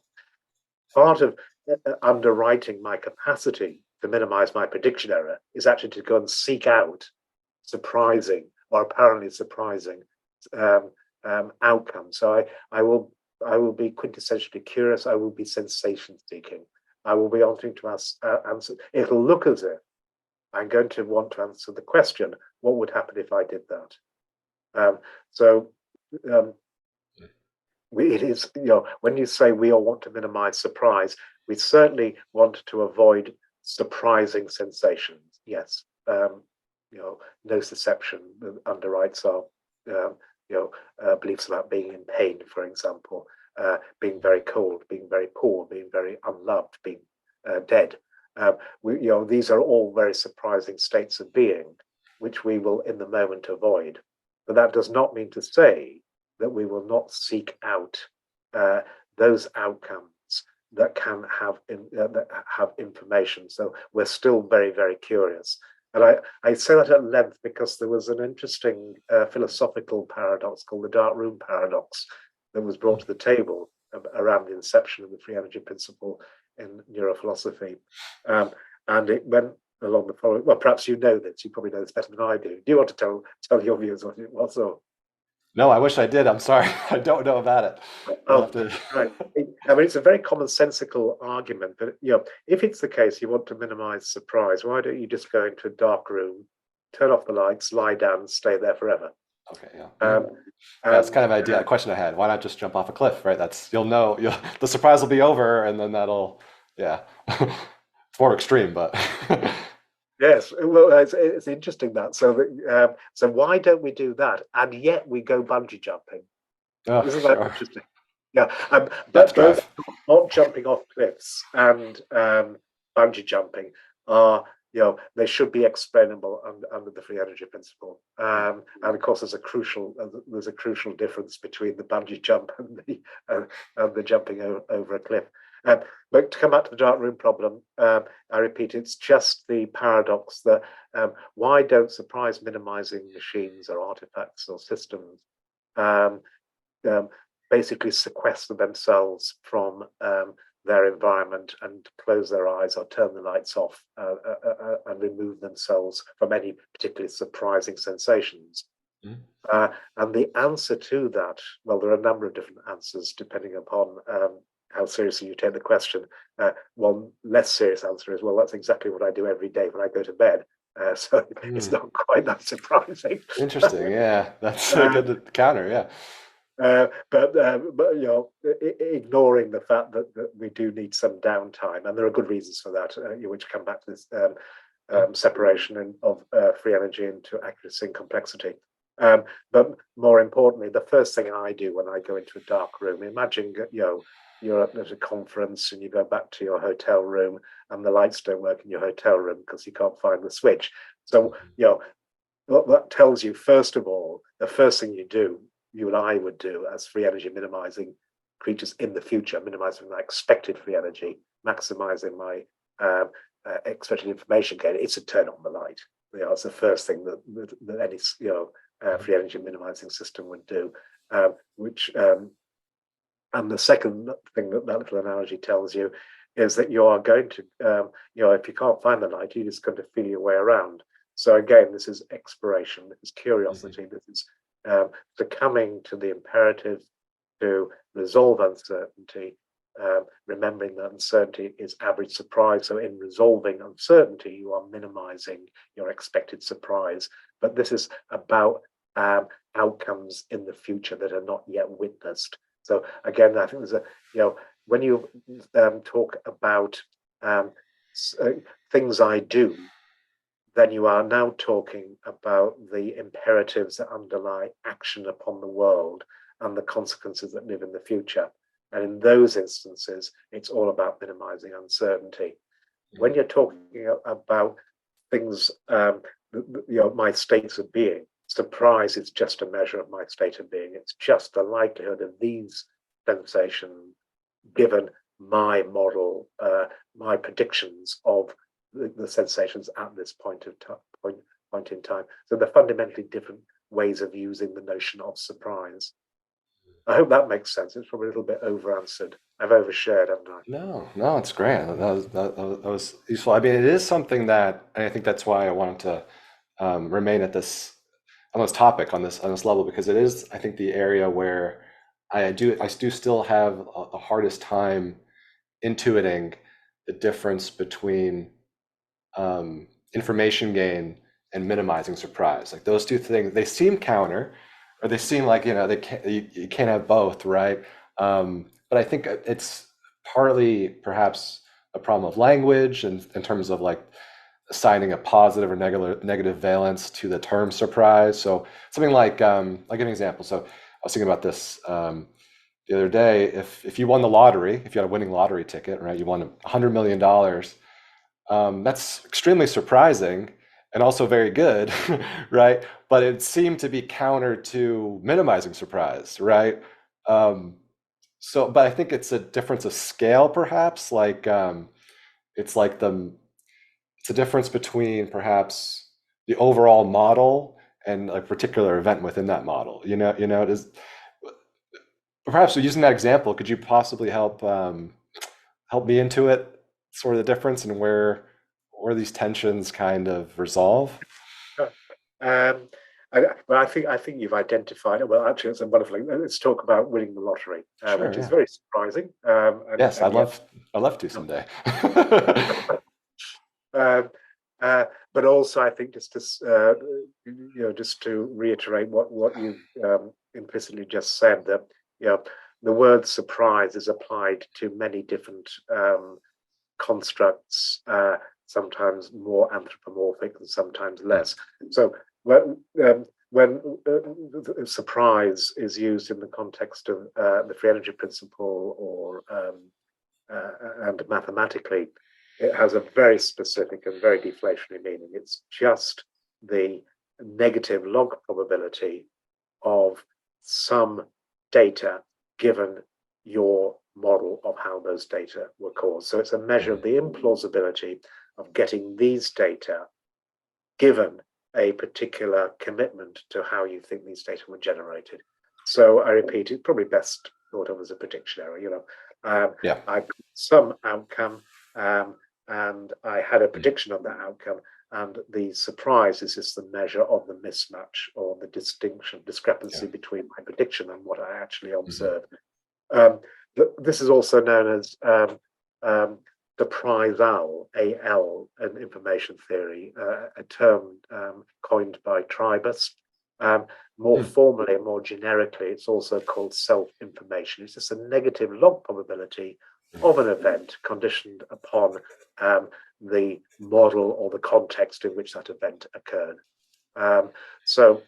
Part of underwriting my capacity to minimize my prediction error is actually to go and seek out surprising or apparently surprising outcome. So I will be quintessentially curious. I will be sensation seeking. I will be wanting to answer. It'll look as if I'm going to want to answer the question, what would happen if I did that? So it is, when you say we all want to minimize surprise, we certainly want to avoid surprising sensations. Yes, nociception underwrites our, beliefs about being in pain, for example, being very cold, being very poor, being very unloved, being dead. These are all very surprising states of being, which we will in the moment avoid. But that does not mean to say that we will not seek out those outcomes that can have information. So we're still very, very curious. And I say that at length because there was an interesting philosophical paradox called the dark room paradox that was brought to the table around the inception of the free energy principle in neurophilosophy. And it went along the following. Well, perhaps you know this. You probably know this better than I do. Do you want to tell your views on it? What's all? No, I wish I did. I'm sorry. I don't know about it. Right. I mean, it's a very commonsensical argument, but if it's the case you want to minimize surprise, why don't you just go into a dark room, turn off the lights, lie down, and stay there forever? Okay, yeah. That's kind of an idea. A question I had. Why not just jump off a cliff, right? The surprise will be over, and then that'll, yeah. It's more extreme, but yes. Well, it's interesting that. So why don't we do that? And yet we go bungee jumping. Isn't that interesting? Yeah. But both not jumping off cliffs and bungee jumping are, they should be explainable under the free energy principle. And of course, there's a crucial difference between the bungee jump and the jumping over a cliff. But to come back to the dark room problem, I repeat, it's just the paradox that why don't surprise minimizing machines or artifacts or systems basically sequester themselves from their environment and close their eyes or turn the lights off and remove themselves from any particularly surprising sensations. And the answer to that, well, there are a number of different answers depending upon how seriously you take the question. One less serious answer is, well, that's exactly what I do every day when I go to bed. So it's not quite that surprising. Interesting, yeah. That's a good counter, yeah. But ignoring the fact that we do need some downtime, and there are good reasons for that, which come back to this separation of free energy into accuracy and complexity. But more importantly, the first thing I do when I go into a dark room, imagine you're at a conference and you go back to your hotel room and the lights don't work in your hotel room because you can't find the switch. So what that tells you, first of all, the first thing you and I would do as free energy minimizing creatures in the future, minimizing my expected free energy, maximizing my expected information gain, is to turn on the light. It's the first thing that any free energy minimizing system would do. And the second thing that little analogy tells you is that you are going to, if you can't find the light, you're just going to feel your way around. So again, this is exploration, this is curiosity, this is succumbing to the imperative to resolve uncertainty, remembering that uncertainty is average surprise. So in resolving uncertainty, you are minimizing your expected surprise. But this is about outcomes in the future that are not yet witnessed. So again, I think there's when you talk about things I do, then you are now talking about the imperatives that underlie action upon the world and the consequences that live in the future. And in those instances, it's all about minimizing uncertainty. When you're talking about things, my states of being, surprise is just a measure of my state of being. It's just the likelihood of these sensations given my model, my predictions of the sensations at this point in time. So they're fundamentally different ways of using the notion of surprise. I hope that makes sense. It's probably a little bit over-answered. I've overshared, haven't I? No, it's great. That was useful. I mean, it is something that, and I think that's why I wanted to remain at this on this topic on this level, because it is, I think, the area where I do still have the hardest time intuiting the difference between information gain and minimizing surprise. Like those two things, they seem counter, or they seem like, they can't, you can't have both, right? But I think it's partly perhaps a problem of language, and in terms of like assigning a positive or negative valence to the term surprise. So something like, I'll give an example. So I was thinking about this the other day. If you won the lottery, if you had a winning lottery ticket, right, you won $100 million. That's extremely surprising and also very good, right? But it seemed to be counter to minimizing surprise, right? Um, but I think it's a difference of scale, perhaps. Like it's like it's a difference between perhaps the overall model and a particular event within that model. It is. Perhaps using that example, could you possibly help me into it, sort of the difference and where these tensions kind of resolve? Um, but I think you've identified it. Well, actually, it's a wonderful thing. Let's talk about winning the lottery, Sure, which is yeah. very surprising. Yes, And yet, I'd love to someday. um, but also I think just to reiterate what you implicitly just said, that the word surprise is applied to many different constructs, sometimes more anthropomorphic and sometimes less. So when surprise is used in the context of the free energy principle, or and mathematically, it has a very specific and very deflationary meaning. It's just the negative log probability of some data given your model of how those data were caused. So it's a measure of the implausibility of getting these data given a particular commitment to how you think these data were generated. So I repeat, it's probably best thought of as a prediction error. Yeah. I got some outcome, and I had a prediction of that outcome, and the surprise is just the measure of the mismatch or the discrepancy Yeah. between my prediction and what I actually Mhm. observed. This is also known as the surprisal, AL, in information theory, a term coined by Tribus. More formally, more generically, it's also called self-information. It's just a negative log probability of an event conditioned upon the model or the context in which that event occurred. So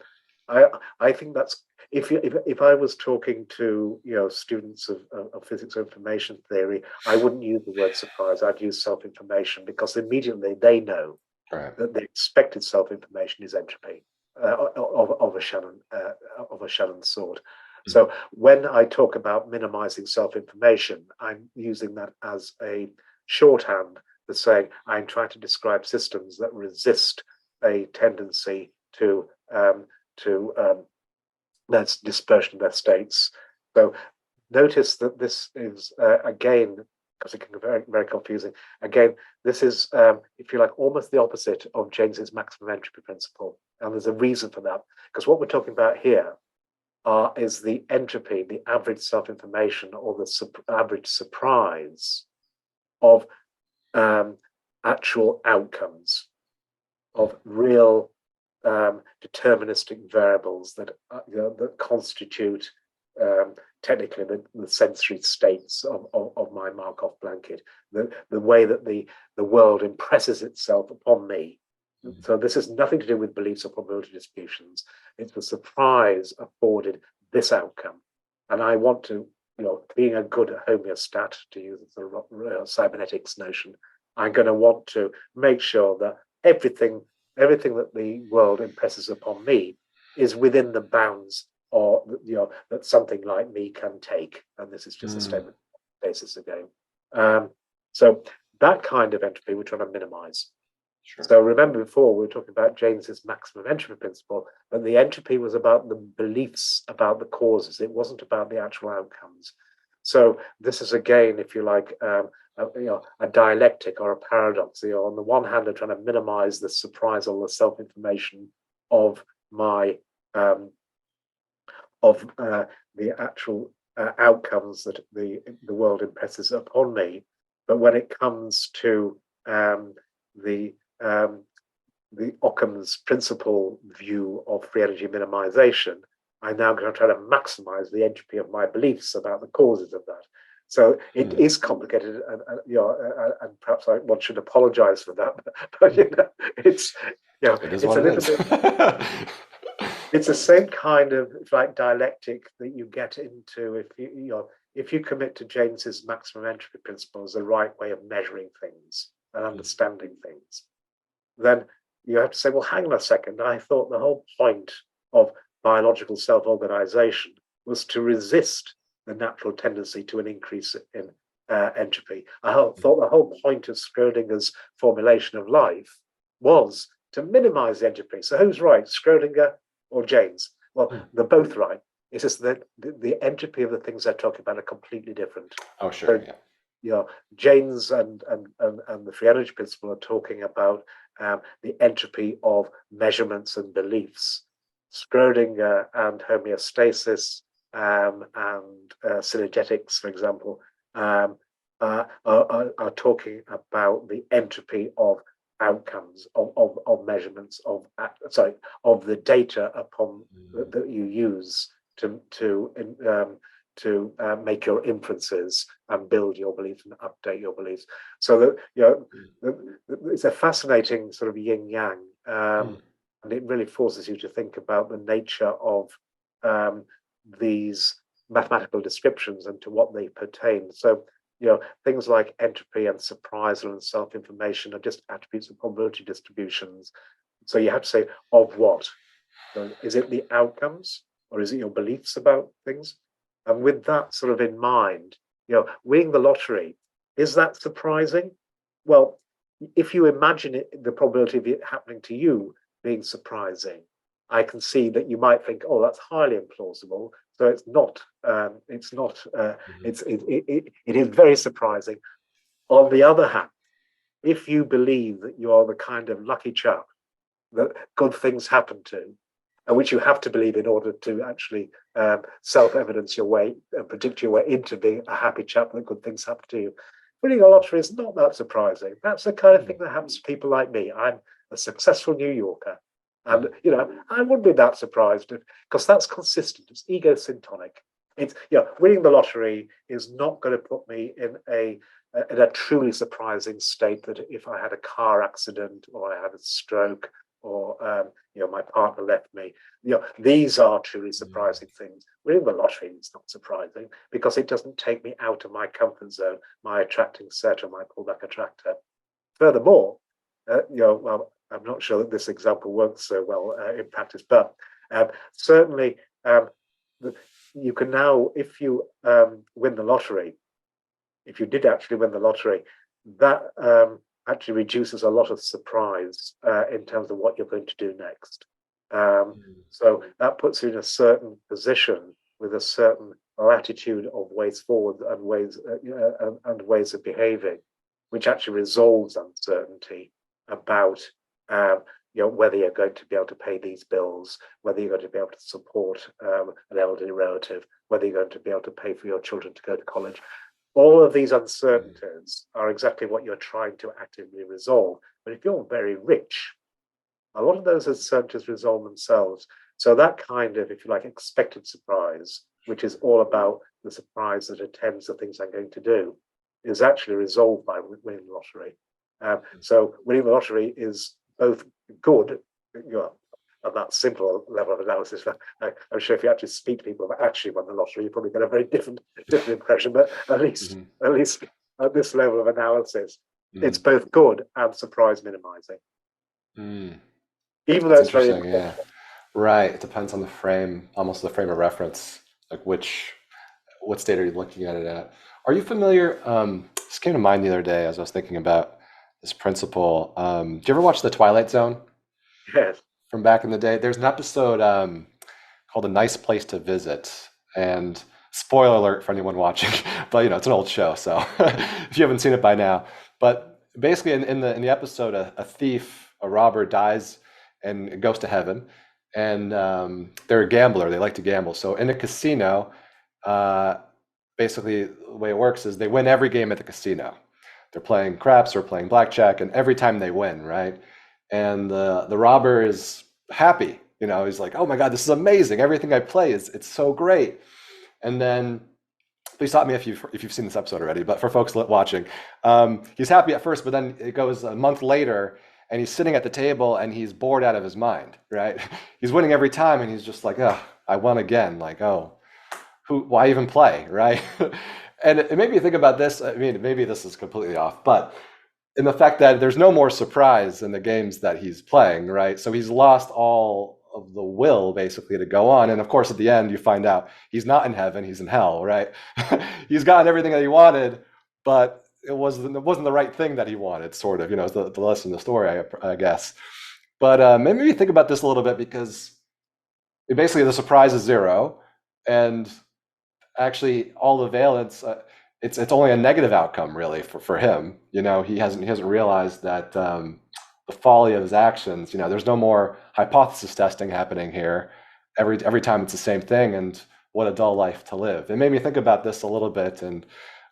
I think that's, if I was talking to students of physics or information theory, I wouldn't use the word surprise. I'd use self-information, because immediately they know Right. that the expected self-information is entropy of a Shannon sort. So when I talk about minimizing self-information, I'm using that as a shorthand for saying I'm trying to describe systems that resist a tendency to that's dispersion of their states. So notice that this is again, because it can be very, very confusing. Again, this is, if you like, almost the opposite of Jaynes's maximum entropy principle, and there's a reason for that. Because what we're talking about here is the entropy, the average self-information, or the average surprise of actual outcomes, of real deterministic variables that that constitute technically the sensory states of my Markov blanket, the way that the world impresses itself upon me. So this has nothing to do with beliefs or probability distributions. It's the surprise afforded this outcome, and I want to, being a good homeostat, to use the cybernetics notion, I'm going to want to make sure that everything that the world impresses upon me is within the bounds, or that something like me can take. And this is just a statement basis again. So that kind of entropy we're trying to minimize. Sure. So remember, before we were talking about Jaynes's maximum entropy principle, but the entropy was about the beliefs about the causes. It wasn't about the actual outcomes. So this is, again, if you like, a dialectic or a paradox. On the one hand, they're trying to minimize the surprise or the self-information of my um, of the actual outcomes that the world impresses upon me. But when it comes to the Occam's principle view of free energy minimization, I'm now going to try to maximize the entropy of my beliefs about the causes of that. So it is complicated, and perhaps one should apologize for that. But it's It is it's what a it little is. bit. It's the same kind of like dialectic that you get into if you commit to Jaynes's maximum entropy principle as the right way of measuring things and understanding things. Then you have to say, well, hang on a second. I thought the whole point of biological self-organization was to resist the natural tendency to an increase in entropy. I thought the whole point of Schrodinger's formulation of life was to minimize the entropy. So who's right, Schrodinger or Jaynes? Well, they're both right. It's just that the entropy of the things they're talking about are completely different. Oh, sure. So, Jaynes and the free energy principle are talking about the entropy of measurements and beliefs. Schrodinger and homeostasis and synergetics, for example, are talking about the entropy of outcomes of measurements of the data upon that you use to make your inferences and build your beliefs and update your beliefs. So that it's a fascinating sort of yin yang, and it really forces you to think about the nature of these mathematical descriptions and to what they pertain. So things like entropy and surprisal and self-information are just attributes of probability distributions. So you have to say, of what? So is it the outcomes or is it your beliefs about things? And with that sort of in mind, winning the lottery, is that surprising? Well, if you imagine the probability of it happening to you being surprising, I can see that you might think, oh, that's highly implausible. So it's not. It is very surprising. On the other hand, if you believe that you are the kind of lucky chap that good things happen to, and which you have to believe in order to actually self-evidence your way and predict your way into being a happy chap that good things happen to you, winning a lottery is not that surprising. That's the kind of thing that happens to people like me. I'm a successful New Yorker. And I wouldn't be that surprised because that's consistent. It's egosyntonic. It's winning the lottery is not going to put me in a truly surprising state that if I had a car accident or I had a stroke or my partner left me. These are truly surprising things. Winning the lottery is not surprising because it doesn't take me out of my comfort zone, my attracting set or my pullback attractor. Furthermore, I'm not sure that this example works so well in practice, but certainly you can now, if you win the lottery, if you did actually win the lottery, that actually reduces a lot of surprise in terms of what you're going to do next. So that puts you in a certain position with a certain latitude of ways forward and ways of behaving, which actually resolves uncertainty about whether you're going to be able to pay these bills, whether you're going to be able to support an elderly relative, whether you're going to be able to pay for your children to go to college. All of these uncertainties are exactly what you're trying to actively resolve. But if you're very rich, a lot of those uncertainties resolve themselves. So that kind of, if you like, expected surprise, which is all about the surprise that attends the things I'm going to do, is actually resolved by winning the lottery. So winning the lottery is both good, at that simple level of analysis. I'm sure if you actually speak to people who actually won the lottery, you probably get a very different impression. But at least at this level of analysis, it's both good and surprise minimizing. Even though it's very important. Yeah. Right. It depends on the frame, almost the frame of reference, like what state are you looking at it at? Are you familiar? This came to mind the other day as I was thinking about this principle. Do you ever watch The Twilight Zone? Yes. From back in the day. There's an episode called A Nice Place to Visit. And spoiler alert for anyone watching, but it's an old show, so if you haven't seen it by now. But basically in the episode, a thief, a robber dies and goes to heaven. and they're a gambler. They like to gamble. So in a casino, basically the way it works is they win every game at the casino. They're playing craps or playing blackjack, and every time they win, right? And the robber is happy. He's like, "Oh my God, this is amazing! Everything I play it's so great." And then, please stop me if you've seen this episode already. But for folks watching, he's happy at first, but then it goes a month later, and he's sitting at the table and he's bored out of his mind. Right? He's winning every time, and he's just like, "Oh, I won again!" Like, "Oh, why even play?" Right? And it made me think about this. I mean, maybe this is completely off, but in the fact that there's no more surprise in the games that he's playing, right? So he's lost all of the will basically to go on. And of course, at the end, you find out he's not in heaven, he's in hell, right? He's gotten everything that he wanted, but it wasn't the right thing that he wanted, sort of, it's the lesson of the story, I guess. But maybe we think about this a little bit, because basically the surprise is zero, and actually all the valence, it's only a negative outcome really for him. He hasn't realized that the folly of his actions. There's no more hypothesis testing happening here. Every time it's the same thing, and what a dull life to live. It made me think about this a little bit, and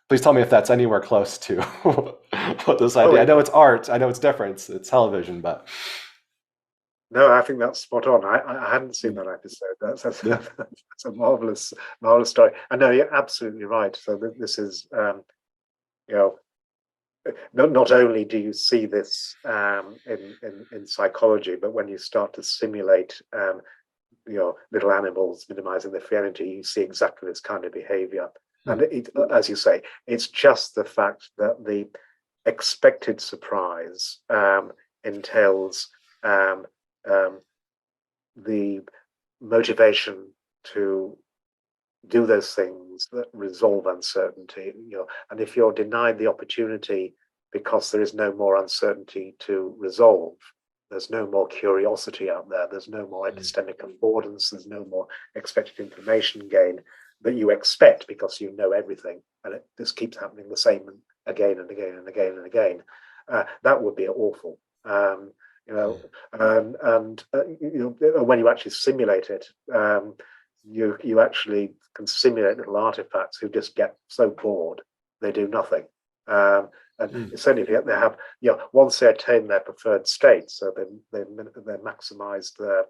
please tell me if that's anywhere close to what this idea. I know it's art, I know it's different, it's television, but no, I think that's spot on. I hadn't seen that episode. That's a marvelous story. I know you're absolutely right. So this is, not only do you see this in psychology, but when you start to simulate little animals minimizing their free energy, you see exactly this kind of behavior. And as you say, it's just the fact that the expected surprise entails the motivation to do those things that resolve uncertainty. And if you're denied the opportunity because there is no more uncertainty to resolve, there's no more curiosity out there, there's no more epistemic affordance, there's no more expected information gain that you expect because you know everything, and it just keeps happening the same again and again and again and again. That would be awful. When you actually simulate it, you actually can simulate little artifacts who just get so bored they do nothing. And certainly if they have, once they attain their preferred state, so they maximize their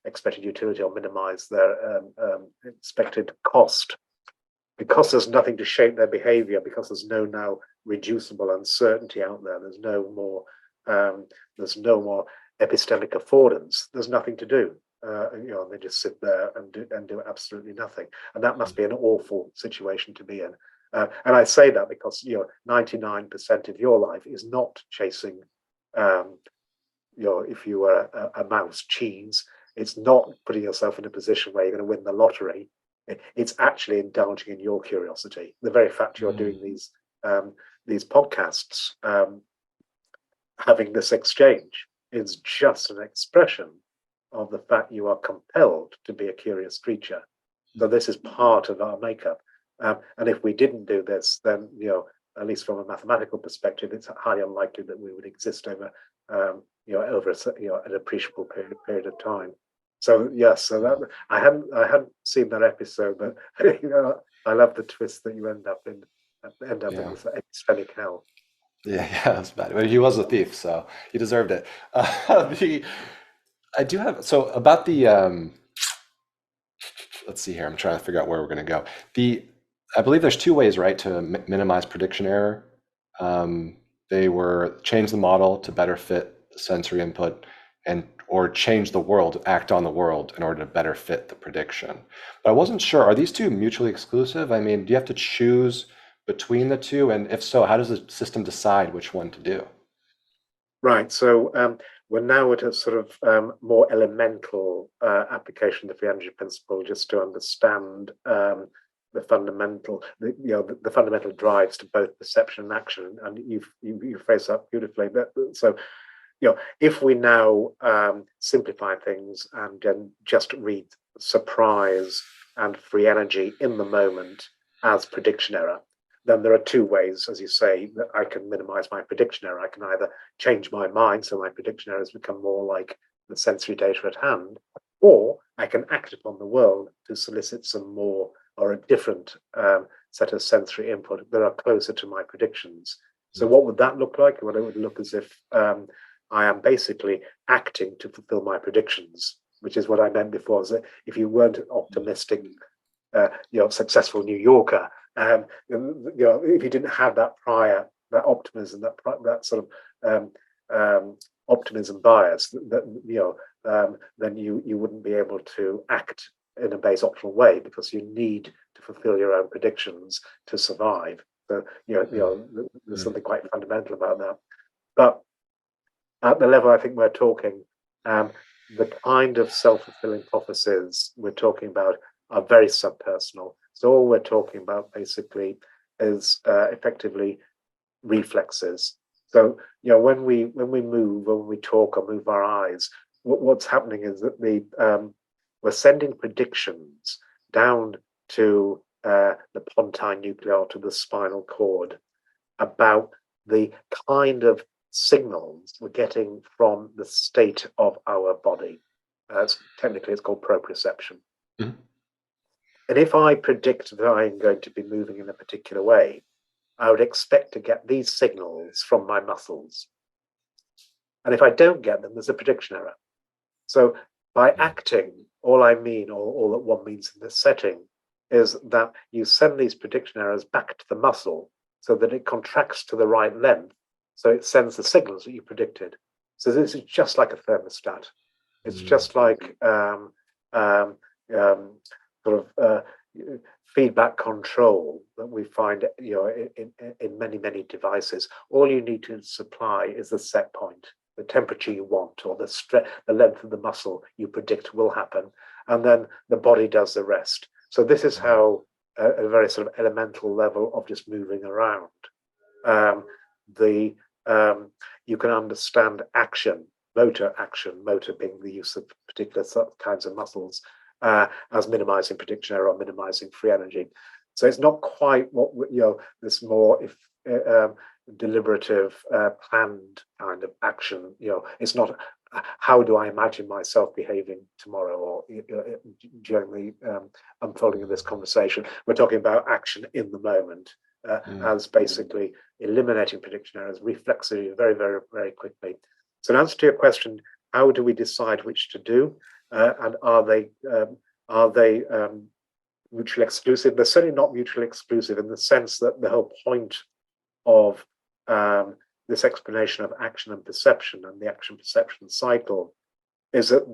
expected utility or minimize their expected cost, because there's nothing to shape their behavior, because there's no now reducible uncertainty out there, there's no more epistemic affordance, there's nothing to do. They just sit there and do absolutely nothing, and that must be an awful situation to be in. And I say that because 99% of your life is not chasing, if you were a mouse, cheese. It's not putting yourself in a position where you're going to win the lottery. It's actually indulging in your curiosity. The very fact you're doing these podcasts, having this exchange, is just an expression of the fact you are compelled to be a curious creature. So this is part of our makeup. And if we didn't do this, then, at least from a mathematical perspective, it's highly unlikely that we would exist over an appreciable period of time. So yes, so that I hadn't seen that episode, but I love the twist that you end up in this epistemic hell. Yeah, that's bad. But he was a thief, so he deserved it. I do have, so about the let's see here. I'm trying to figure out where we're going to go. I believe there's two ways, right, to minimize prediction error. They were change the model to better fit the sensory input, or change the world, act on the world in order to better fit the prediction. But I wasn't sure, are these two mutually exclusive? I mean, do you have to choose between the two? And if so, how does the system decide which one to do? Right. So we're now at a sort of more elemental application of the free energy principle, just to understand the fundamental drives to both perception and action. And you phrase that beautifully. So, if we now simplify things and just read surprise and free energy in the moment as prediction error, then there are two ways, as you say, that I can minimize my prediction error. I can either change my mind so my prediction errors become more like the sensory data at hand, or I can act upon the world to solicit some more or a different set of sensory input that are closer to my predictions. So what would that look like? Well, it would look as if I am basically acting to fulfill my predictions, which is what I meant before. Is that if you weren't an optimistic, successful New Yorker, if you didn't have that optimism, that sort of optimism bias, then you wouldn't be able to act in a base optimal way, because you need to fulfill your own predictions to survive. So there's something quite fundamental about that. But at the level I think we're talking, the kind of self-fulfilling prophecies we're talking about are very subpersonal. So all we're talking about basically is effectively reflexes. So when we move, or when we talk or move our eyes, what's happening is that we're sending predictions down to the pontine nuclei, to the spinal cord, about the kind of signals we're getting from the state of our body. Technically, it's called proprioception. Mm-hmm. And if I predict that I'm going to be moving in a particular way, I would expect to get these signals from my muscles. And if I don't get them, there's a prediction error. So by acting, all I mean, or all that one means in this setting, is that you send these prediction errors back to the muscle so that it contracts to the right length, so it sends the signals that you predicted. So this is just like a thermostat. It's just like feedback control that we find in many devices. All you need to supply is the set point, the temperature you want, or the length of the muscle you predict will happen, and then the body does the rest. So this is how a very sort of elemental level of just moving around, you can understand action, motor being the use of particular kinds of muscles, as minimizing prediction error or minimizing free energy. So it's not quite what this more deliberative, planned kind of action. It's not how do I imagine myself behaving tomorrow or during the unfolding of this conversation. We're talking about action in the moment, as basically eliminating prediction errors reflexively, very, very, very quickly. So in answer to your question, how do we decide which to do, and are they mutually exclusive? They're certainly not mutually exclusive, in the sense that the whole point of this explanation of action and perception and the action perception cycle is that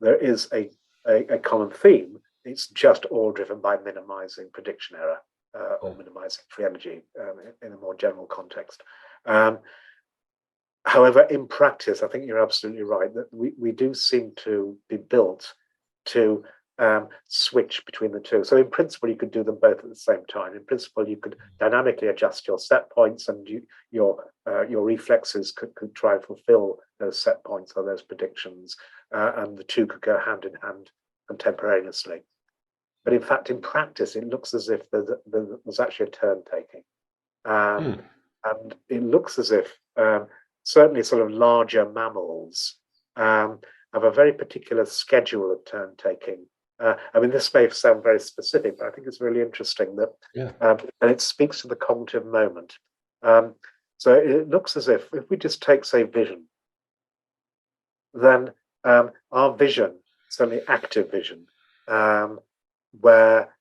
there is a common theme. It's just all driven by minimizing prediction error or minimizing free energy in a more general context. However, in practice, I think you're absolutely right that we do seem to be built to switch between the two. So in principle, you could do them both at the same time. In principle, you could dynamically adjust your set points, and your reflexes could try and fulfill those set points or those predictions, and the two could go hand in hand contemporaneously. But in fact, in practice, it looks as if there's actually a turn taking, and it looks as if certainly sort of larger mammals have a very particular schedule of turn taking. I mean, this may sound very specific, but I think it's really interesting that, and it speaks to the cognitive moment. So it looks as if we just take, say, vision, then our vision, certainly active vision, where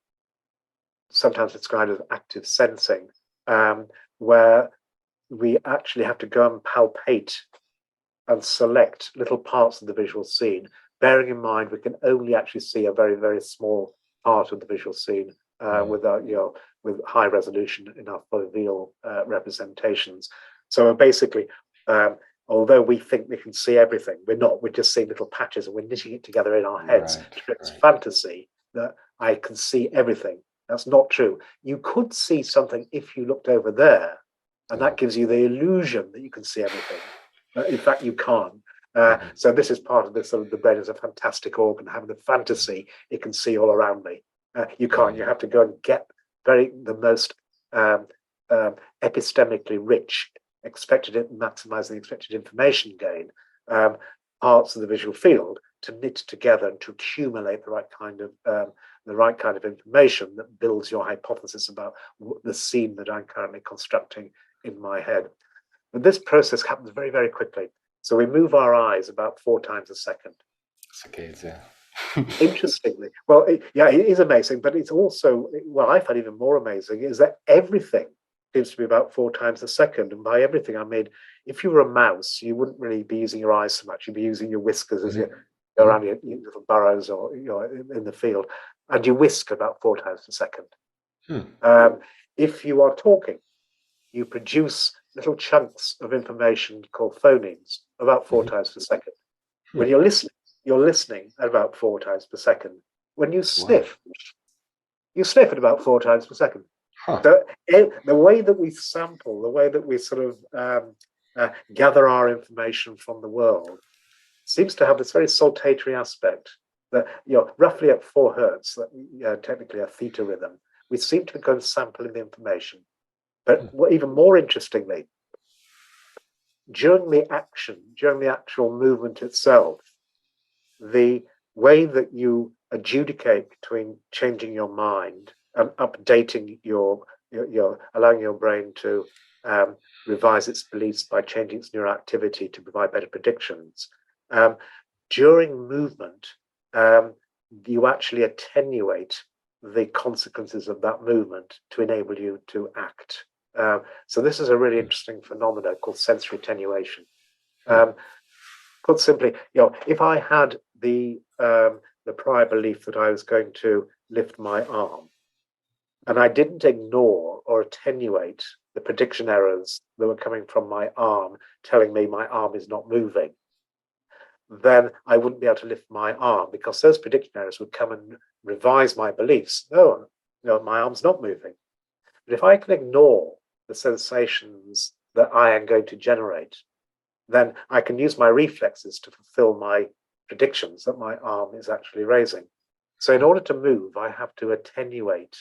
sometimes it's described as active sensing, where we actually have to go and palpate and select little parts of the visual scene, bearing in mind we can only actually see a very, very small part of the visual scene with high resolution in our foveal representations. So basically, although we think we can see everything, we're not. We're just seeing little patches, and we're knitting it together in our heads. It's fantasy that I can see everything. That's not true. You could see something if you looked over there, and that gives you the illusion that you can see everything. In fact, you can't. So this is part of this sort of the brain is a fantastic organ, having the fantasy it can see all around me. You can't. You have to go and get the most epistemically rich, maximizing expected information gain parts of the visual field to knit together and to accumulate the right kind of information that builds your hypothesis about the scene that I'm currently constructing in my head. But this process happens very, very quickly. So we move our eyes about 4 times a second. Saccades, yeah. Interestingly, well, it is amazing, but it's also, what I find even more amazing is that everything seems to be about 4 times a second. And by everything, I mean, if you were a mouse, you wouldn't really be using your eyes so much. You'd be using your whiskers as you go around your little burrows or in the field, and you whisk about 4 times a second. If you are talking, you produce little chunks of information called phonemes about 4 times per second. When you're listening at about 4 times per second. When you sniff, you sniff at about 4 times per second. So the way that we sample, the way that we sort of gather our information from the world seems to have this very saltatory aspect that, roughly at 4 hertz, technically a theta rhythm, we seem to go sampling the information. But even more interestingly, during the actual movement itself, the way that you adjudicate between changing your mind and updating your allowing your brain to revise its beliefs by changing its neuroactivity to provide better predictions. During movement, you actually attenuate the consequences of that movement to enable you to act. So this is a really interesting phenomenon called sensory attenuation. Put simply, if I had the prior belief that I was going to lift my arm, and I didn't ignore or attenuate the prediction errors that were coming from my arm, telling me my arm is not moving, then I wouldn't be able to lift my arm because those prediction errors would come and revise my beliefs. No, my arm's not moving. But if I can ignore the sensations that I am going to generate, then I can use my reflexes to fulfill my predictions that my arm is actually raising. So in order to move, I have to attenuate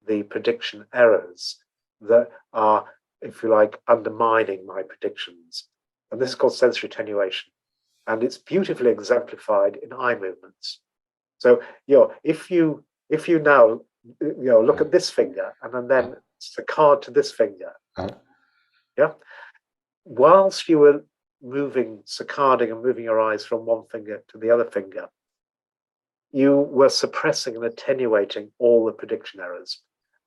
the prediction errors that are, if you like, undermining my predictions. And this is called sensory attenuation. And it's beautifully exemplified in eye movements. So, if you now, look at this finger and then saccade to this finger, whilst you were saccading and moving your eyes from one finger to the other finger, you were suppressing and attenuating all the prediction errors.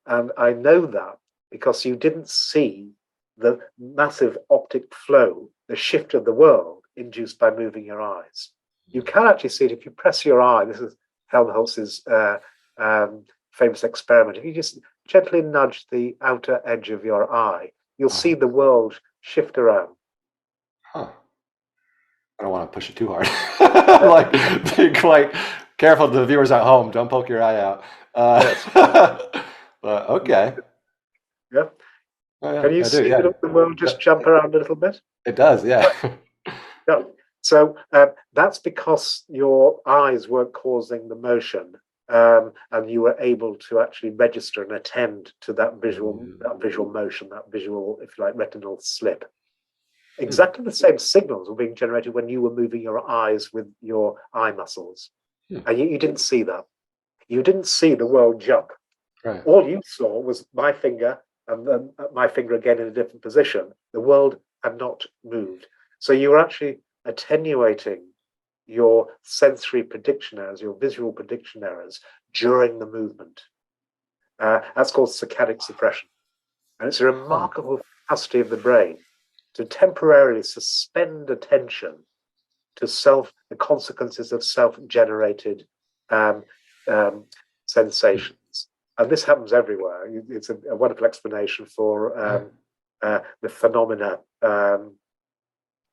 And I know that because you didn't see the massive optic flow, the shift of the world induced by moving your eyes. You can actually see it if you press your eye. This is Helmholtz's famous experiment. If you just gently nudge the outer edge of your eye, you'll see the world shift around. I don't want to push it too hard. Be quite careful, the viewers at home. Don't poke your eye out. But okay. Yeah. Oh, yeah. Can you see the world just jump around a little bit? It does, yeah. Yeah. So that's because your eyes weren't causing the motion, and you were able to actually register and attend to that visual motion, that visual, if you like, retinal slip. Exactly the same signals were being generated when you were moving your eyes with your eye muscles. And you didn't see that. You didn't see the world jump. Right. All you saw was my finger and then my finger again in a different position. The world had not moved. So you were actually attenuating your sensory prediction errors, your visual prediction errors during the movement. That's called saccadic suppression. And it's a remarkable capacity of the brain to temporarily suspend attention to the consequences of self-generated sensations. And this happens everywhere. It's a wonderful explanation for the phenomena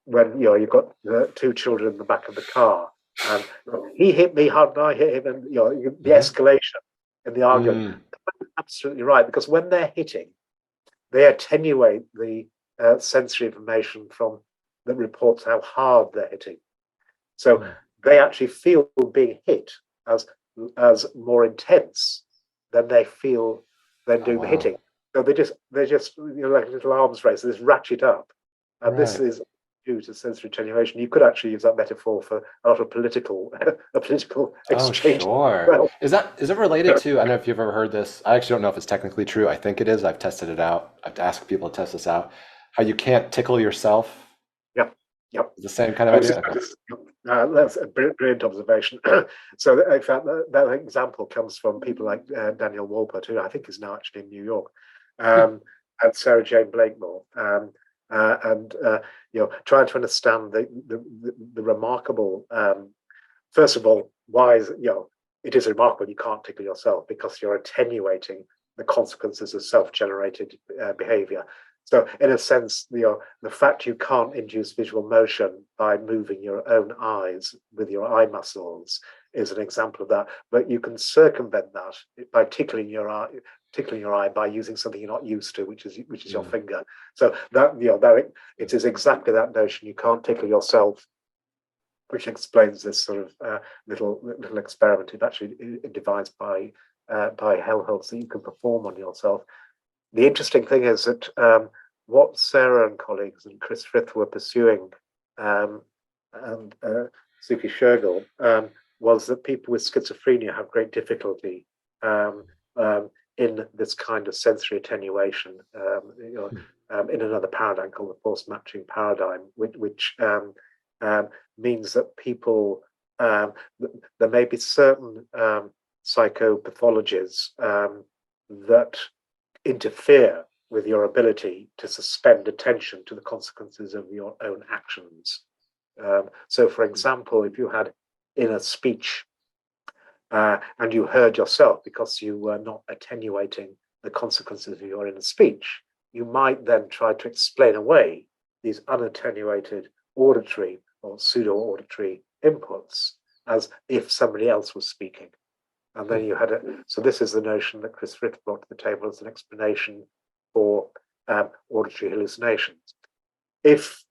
when you've got the 2 children in the back of the car, and he hit me hard and I hit him, and the escalation in the argument. Absolutely right, because when they're hitting, they attenuate the sensory information that reports how hard they're hitting. So they actually feel being hit as more intense than they feel than doing the hitting. So they're just like a little arms race. They just ratchet up, and this is due to sensory attenuation. You could actually use that metaphor for a lot of political a political Oh, exchange. sure. Well, Is it related to, I don't know if you've ever heard this. I actually don't know if it's technically true. I think it is. I've tested it out. I've asked people to test this out. How you can't tickle yourself. yeah, yeah. The same kind of idea. Okay. That's a brilliant observation. So, in fact, that example comes from people like Daniel Wolpert, who I think is now actually in New York, and Sarah Jane Blakemore, and trying to understand the remarkable. First of all, why is it is remarkable you can't tickle yourself because you're attenuating the consequences of self-generated behavior. So, in a sense, the fact you can't induce visual motion by moving your own eyes with your eye muscles is an example of that. But you can circumvent that by tickling your eye by using something you're not used to, which is your finger. So that it is exactly that notion. You can't tickle yourself, which explains this sort of little experiment. It actually devised by Helmholtz that you can perform on yourself. The interesting thing is that what Sarah and colleagues and Chris Frith were pursuing, and Suki Shergill, was that people with schizophrenia have great difficulty in this kind of sensory attenuation, in another paradigm called the force matching paradigm, which means that people, there may be certain psychopathologies that interfere with your ability to suspend attention to the consequences of your own actions. So, for example, if you had inner speech and you heard yourself because you were not attenuating the consequences of your inner speech, you might then try to explain away these unattenuated auditory or pseudo-auditory inputs as if somebody else was speaking. And then you had it. So this is the notion that Chris Frith brought to the table as an explanation for auditory hallucinations. If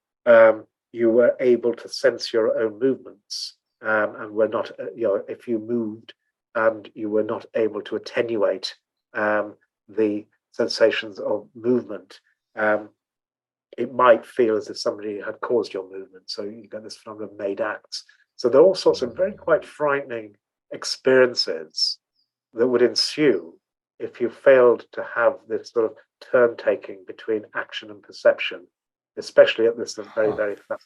you were able to sense your own movements and were not, if you moved and you were not able to attenuate the sensations of movement, it might feel as if somebody had caused your movement. So you get this phenomenon of made acts. So there are all sorts of very quite frightening experiences that would ensue if you failed to have this sort of turn taking between action and perception, especially at this very, very fast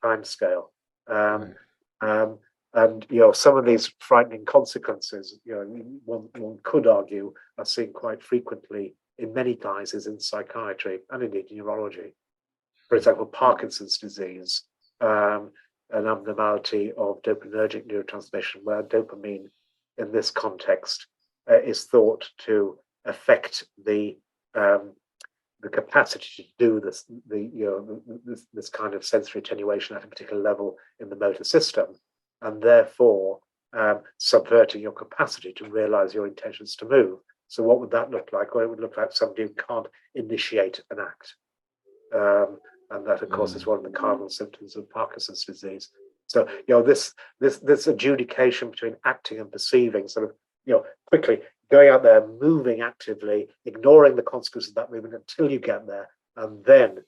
time scale. And some of these frightening consequences, one could argue, are seen quite frequently in many guises in psychiatry and indeed neurology. For example, Parkinson's disease, an abnormality of dopaminergic neurotransmission, where dopamine in this context is thought to affect the capacity to do this kind of sensory attenuation at a particular level in the motor system, and therefore subverting your capacity to realize your intentions to move. So what would that look like? Well, it would look like somebody who can't initiate an act. And that, of course, is one of the cardinal symptoms of Parkinson's disease. So, this adjudication between acting and perceiving, sort of, quickly going out there, moving actively, ignoring the consequences of that movement until you get there, and then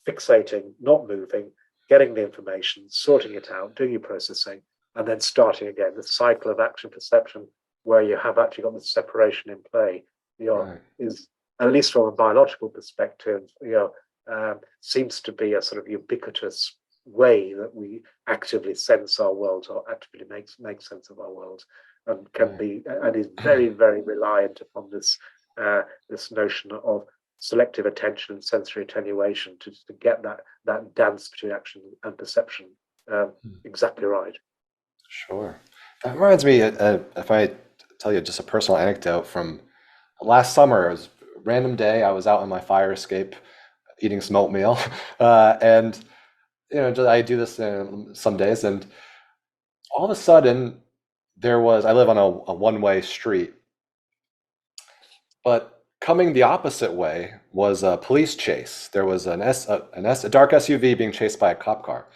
fixating, not moving, getting the information, sorting it out, doing your processing, and then starting again. The cycle of action perception, where you have actually got the separation in play, is, at least from a biological perspective, seems to be a sort of ubiquitous way that we actively sense our world or actively make sense of our world, and can be, and is very, very reliant upon this this notion of selective attention and sensory attenuation to get that dance between action and perception exactly right. Sure. That reminds me, if I tell you just a personal anecdote from last summer. It was a random day. I was out on my fire escape eating some oatmeal. And, I do this some days. And all of a sudden, I live on a one-way street. But coming the opposite way was a police chase. There was a dark SUV being chased by a cop car.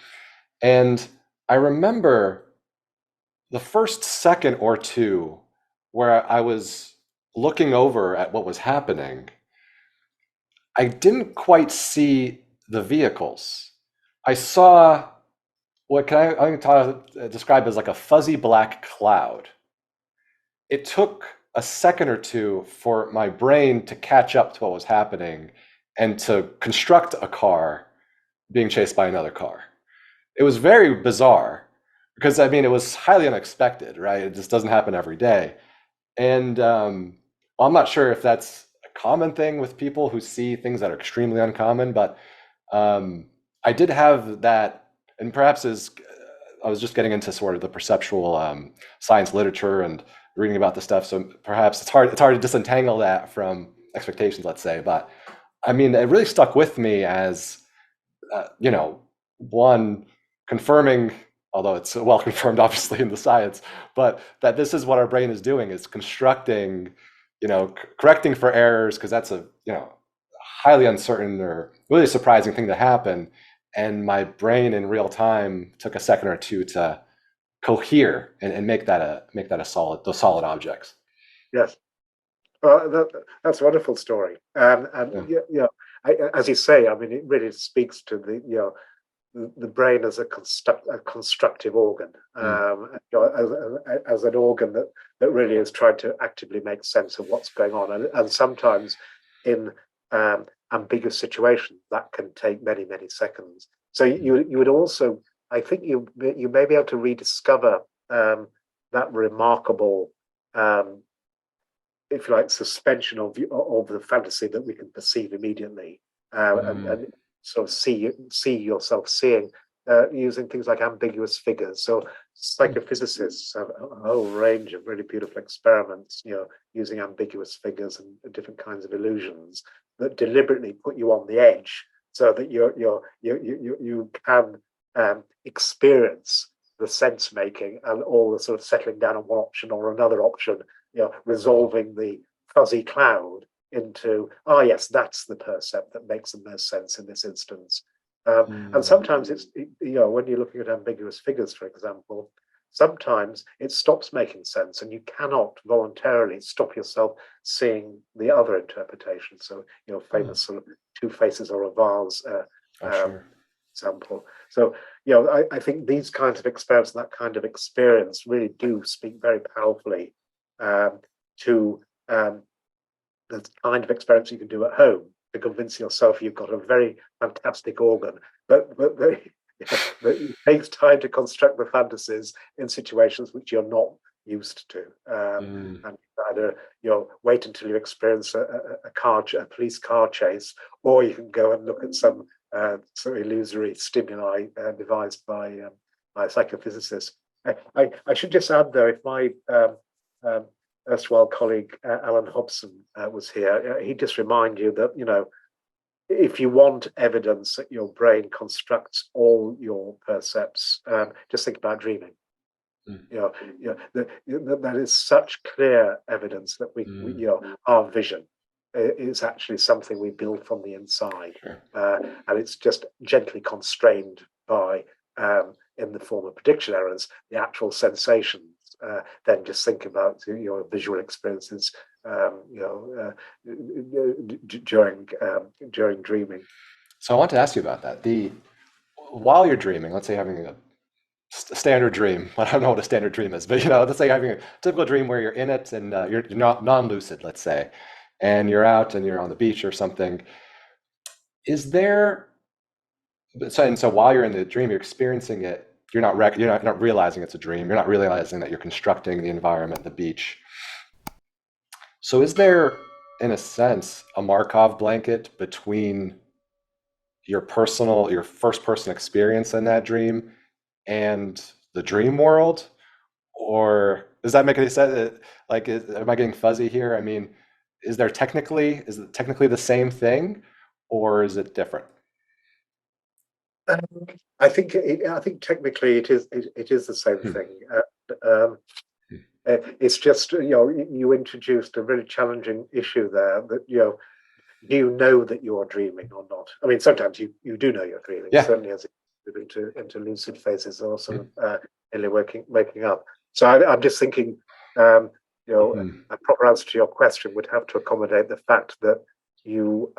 And I remember the first second or two where I was looking over at what was happening, I didn't quite see the vehicles. I saw what I'm going to describe as like a fuzzy black cloud. It took a second or two for my brain to catch up to what was happening and to construct a car being chased by another car. It was very bizarre because I mean it was highly unexpected, right? It just doesn't happen every day. And well, I'm not sure if that's a common thing with people who see things that are extremely uncommon, but um, I did have that, and perhaps as I was just getting into sort of the perceptual science literature and reading about the stuff, so perhaps it's hard to disentangle that from expectations, let's say. But I mean, it really stuck with me as you know, one confirming, although it's well confirmed obviously in the science, but that this is what our brain is doing is constructing, correcting for errors because that's a, highly uncertain or really surprising thing to happen. And my brain in real time took a second or two to cohere and make that a solid, those solid objects. Yes. Well, that's a wonderful story. And Yeah. as you say, I mean, it really speaks to the brain as a constructive organ, Mm. as an organ that really is trying to actively make sense of what's going on, and sometimes in ambiguous situations that can take many seconds. So you would also, I think you may be able to rediscover that remarkable. If you like, suspension of the fantasy that we can perceive immediately, Mm. and sort of see yourself seeing using things like ambiguous figures. So Mm. psychophysicists have a whole range of really beautiful experiments, using ambiguous figures and different kinds of illusions that deliberately put you on the edge, so that you can experience the sense making and all the sort of settling down on one option or another option, resolving the fuzzy cloud into, oh yes, that's the percept that makes the most sense in this instance. And Mm. sometimes it's, when you're looking at ambiguous figures, for example, sometimes it stops making sense and you cannot voluntarily stop yourself seeing the other interpretation. So, Mm. famous sort of two faces or a vase Oh, um, sure. example. So, I think these kinds of experiments, that kind of experience really do speak very powerfully to the kind of experiments you can do at home to convince yourself you've got a very fantastic organ. But it takes time to construct the fantasies in situations which you're not used to. Mm. And either wait until you experience a police car chase, or you can go and look at some sort of illusory stimuli devised by a psychophysicist. I should just add, though, if my um, erstwhile colleague Allan Hobson was here, he'd just remind you that, if you want evidence that your brain constructs all your percepts, just think about dreaming. Mm. That is such clear evidence that Mm. our vision is actually something we build from the inside, Sure. and it's just gently constrained by, in the form of prediction errors, the actual sensations. Then just think about your visual experiences, during dreaming. So I want to ask you about that. The While you're dreaming, let's say having a standard dream. I don't know what a standard dream is, but let's say having a typical dream where you're in it and you're not non-lucid, let's say, and you're out and you're on the beach or something. Is there so while you're in the dream, you're experiencing it. You're not realizing it's a dream. You're not realizing that you're constructing the environment, the beach. So is there, in a sense, a Markov blanket between your first person experience in that dream and the dream world? Or does that make any sense? Like, am I getting fuzzy here? I mean, is it technically the same thing, or is it different? Um, I think technically it is the same Hmm. thing. It's just, you introduced a really challenging issue there, that do you know that you are dreaming or not? I mean, sometimes you do know you're dreaming, Yeah. certainly as you move into lucid phases or sort Hmm. of early waking up. So I'm just thinking, um, Mhm. a proper answer to your question would have to accommodate the fact that you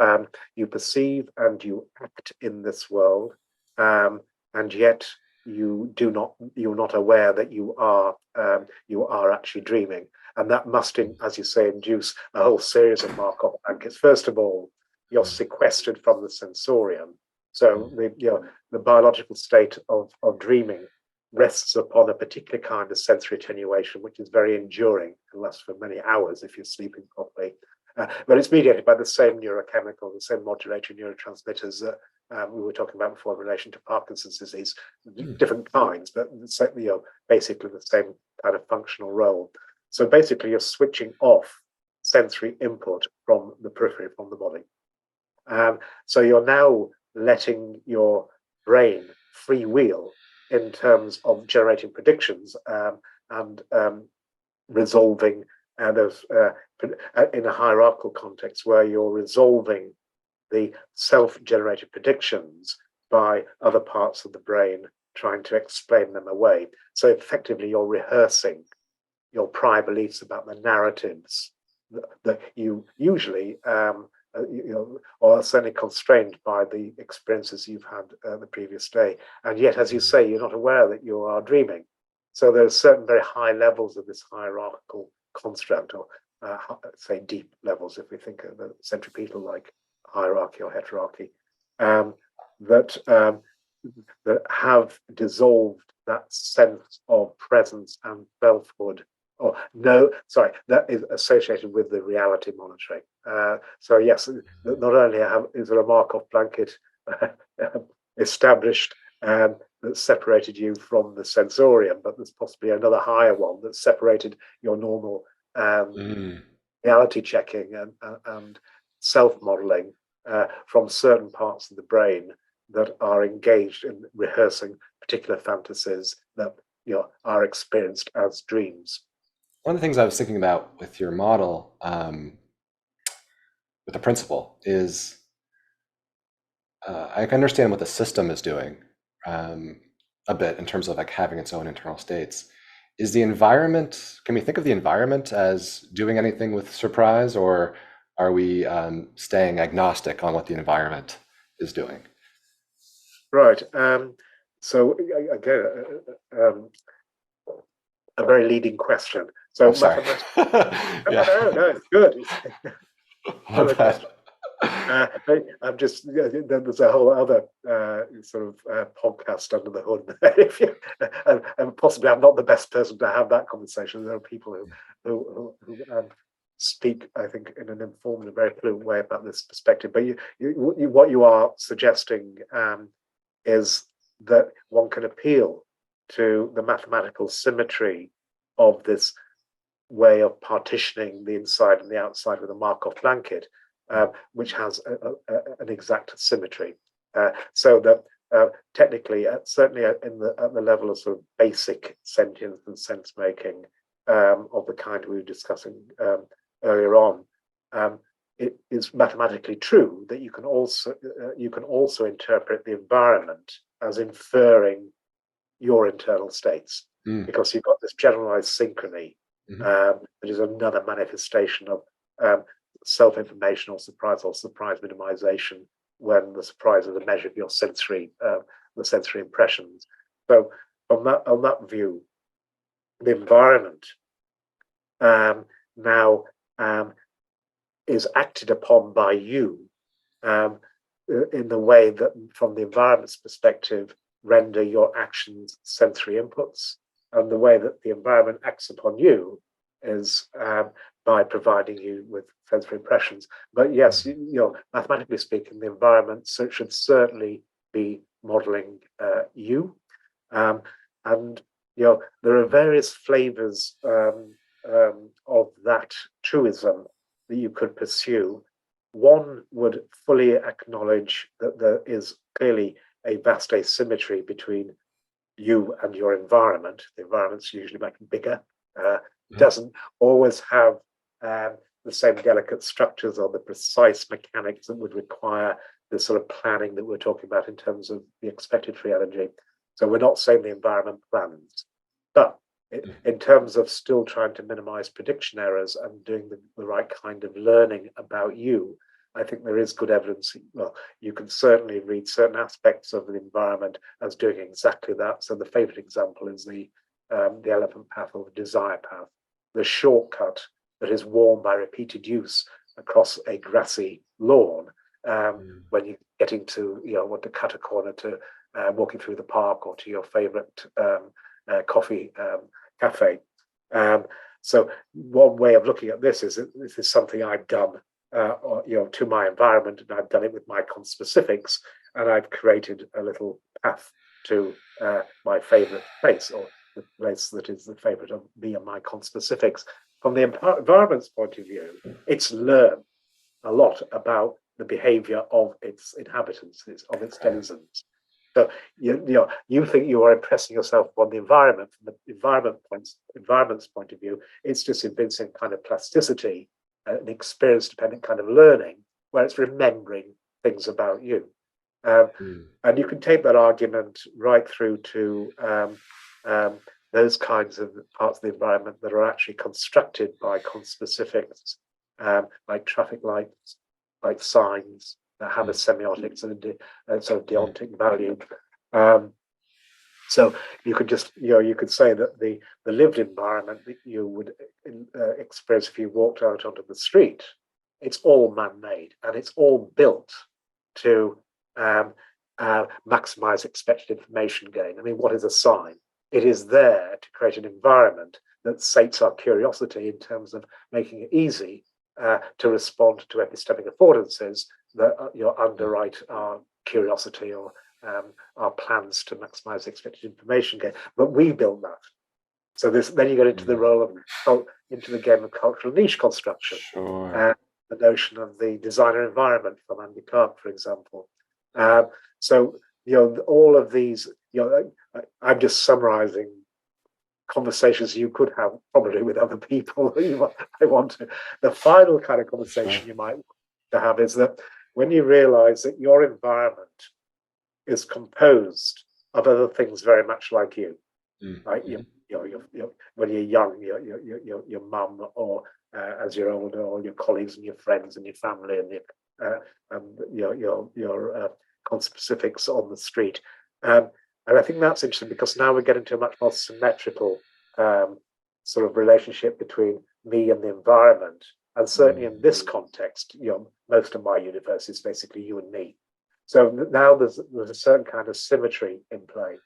perceive and you act in this world, and yet you're not aware that you are actually dreaming, and that must, as you say, induce a whole series of Markov blankets. First of all, you're sequestered from the sensorium, so the biological state of dreaming rests upon a particular kind of sensory attenuation, which is very enduring and lasts for many hours if you're sleeping properly. But it's mediated by the same neurochemical, the same modulatory neurotransmitters that we were talking about before in relation to Parkinson's disease, different kinds, but basically the same kind of functional role. So basically, you're switching off sensory input from the periphery, from the body. So you're now letting your brain freewheel in terms of generating predictions and resolving those in a hierarchical context where you're resolving the self-generated predictions by other parts of the brain trying to explain them away. So effectively, you're rehearsing your prior beliefs about the narratives that you usually or certainly constrained by the experiences you've had the previous day. And yet, as you say, you're not aware that you are dreaming. So there's certain very high levels of this hierarchical construct, or say deep levels, if we think of the centripetal-like hierarchy or heterarchy, that have dissolved that sense of presence and selfhood. Or no, sorry, that is associated with the reality monitoring. So yes, not only is there a Markov blanket established that separated you from the sensorium, but there's possibly another higher one that separated your normal reality checking and self-modeling from certain parts of the brain that are engaged in rehearsing particular fantasies that are experienced as dreams. One of the things I was thinking about with your model, with the principle, is I can understand what the system is doing a bit in terms of like having its own internal states. Is the environment, can we think of the environment as doing anything with surprise, or are we staying agnostic on what the environment is doing? Right. So again, a very leading question. So sorry. No, it's good. I'm just there's a whole other sort of podcast under the hood. And possibly I'm not the best person to have that conversation. There are people who speak, I think, in an informative, very fluent way about this perspective. But what you are suggesting is that one can appeal to the mathematical symmetry of this way of partitioning the inside and the outside with a Markov blanket, which has an exact symmetry. So that technically, certainly at the level of sort of basic sentience and sense making of the kind we were discussing earlier on, it is mathematically true that you can also interpret the environment as inferring your internal states, because you've got this generalized synchrony that is another manifestation of self-information or surprisal, surprise minimization, when the surprise is a measure of your sensory, the sensory impressions. So on that view, the environment now is acted upon by you in the way that, from the environment's perspective, render your actions sensory inputs, and the way that the environment acts upon you is by providing you with sensory impressions. But yes, mathematically speaking, the environment should certainly be modeling you, and there are various flavors of that truism that you could pursue. One would fully acknowledge that there is clearly a vast asymmetry between you and your environment. The environment's usually much bigger, doesn't always have the same delicate structures or the precise mechanics that would require the sort of planning that we're talking about in terms of the expected free energy. So we're not saying the environment plans, but in terms of still trying to minimize prediction errors and doing the right kind of learning about you, I think there is good evidence. Well, you can certainly read certain aspects of the environment as doing exactly that. So the favorite example is the elephant path or the desire path, the shortcut that is worn by repeated use across a grassy lawn. When you get into, want to cut a corner to walking through the park or to your favorite coffee cafe. So one way of looking at this is that this is something I've done, to my environment, and I've done it with my conspecifics, and I've created a little path to my favorite place, or the place that is the favorite of me and my conspecifics. From the environment's point of view, it's learned a lot about the behavior of its inhabitants, of its denizens. So you think you are impressing yourself on the environment. From the environment's point of view, it's just evincing kind of plasticity, an experience-dependent kind of learning, where it's remembering things about you. And you can take that argument right through to those kinds of parts of the environment that are actually constructed by conspecifics, like traffic lights, like signs that have a semiotics and a sort of deontic value. So you could just, you could say that the lived environment that you would experience if you walked out onto the street, it's all man-made, and it's all built to maximize expected information gain. I mean, what is a sign? It is there to create an environment that sates our curiosity in terms of making it easy to respond to epistemic affordances that underwrite our curiosity or our plans to maximize expected information gain. But we built that. So then you get into the role of into the game of cultural niche construction. Sure. The notion of the designer environment from Andy Clark, for example. So all of these, I'm just summarizing conversations you could have probably with other people. The final kind of conversation you might want to have is that when you realize that your environment is composed of other things very much like you, right? When you're young, your mum, or as you're older, all your colleagues and your friends and your family and your conspecifics on the street. And I think that's interesting because now we're getting to a much more symmetrical sort of relationship between me and the environment. And certainly in this context, most of my universe is basically you and me. So now there's a certain kind of symmetry in play.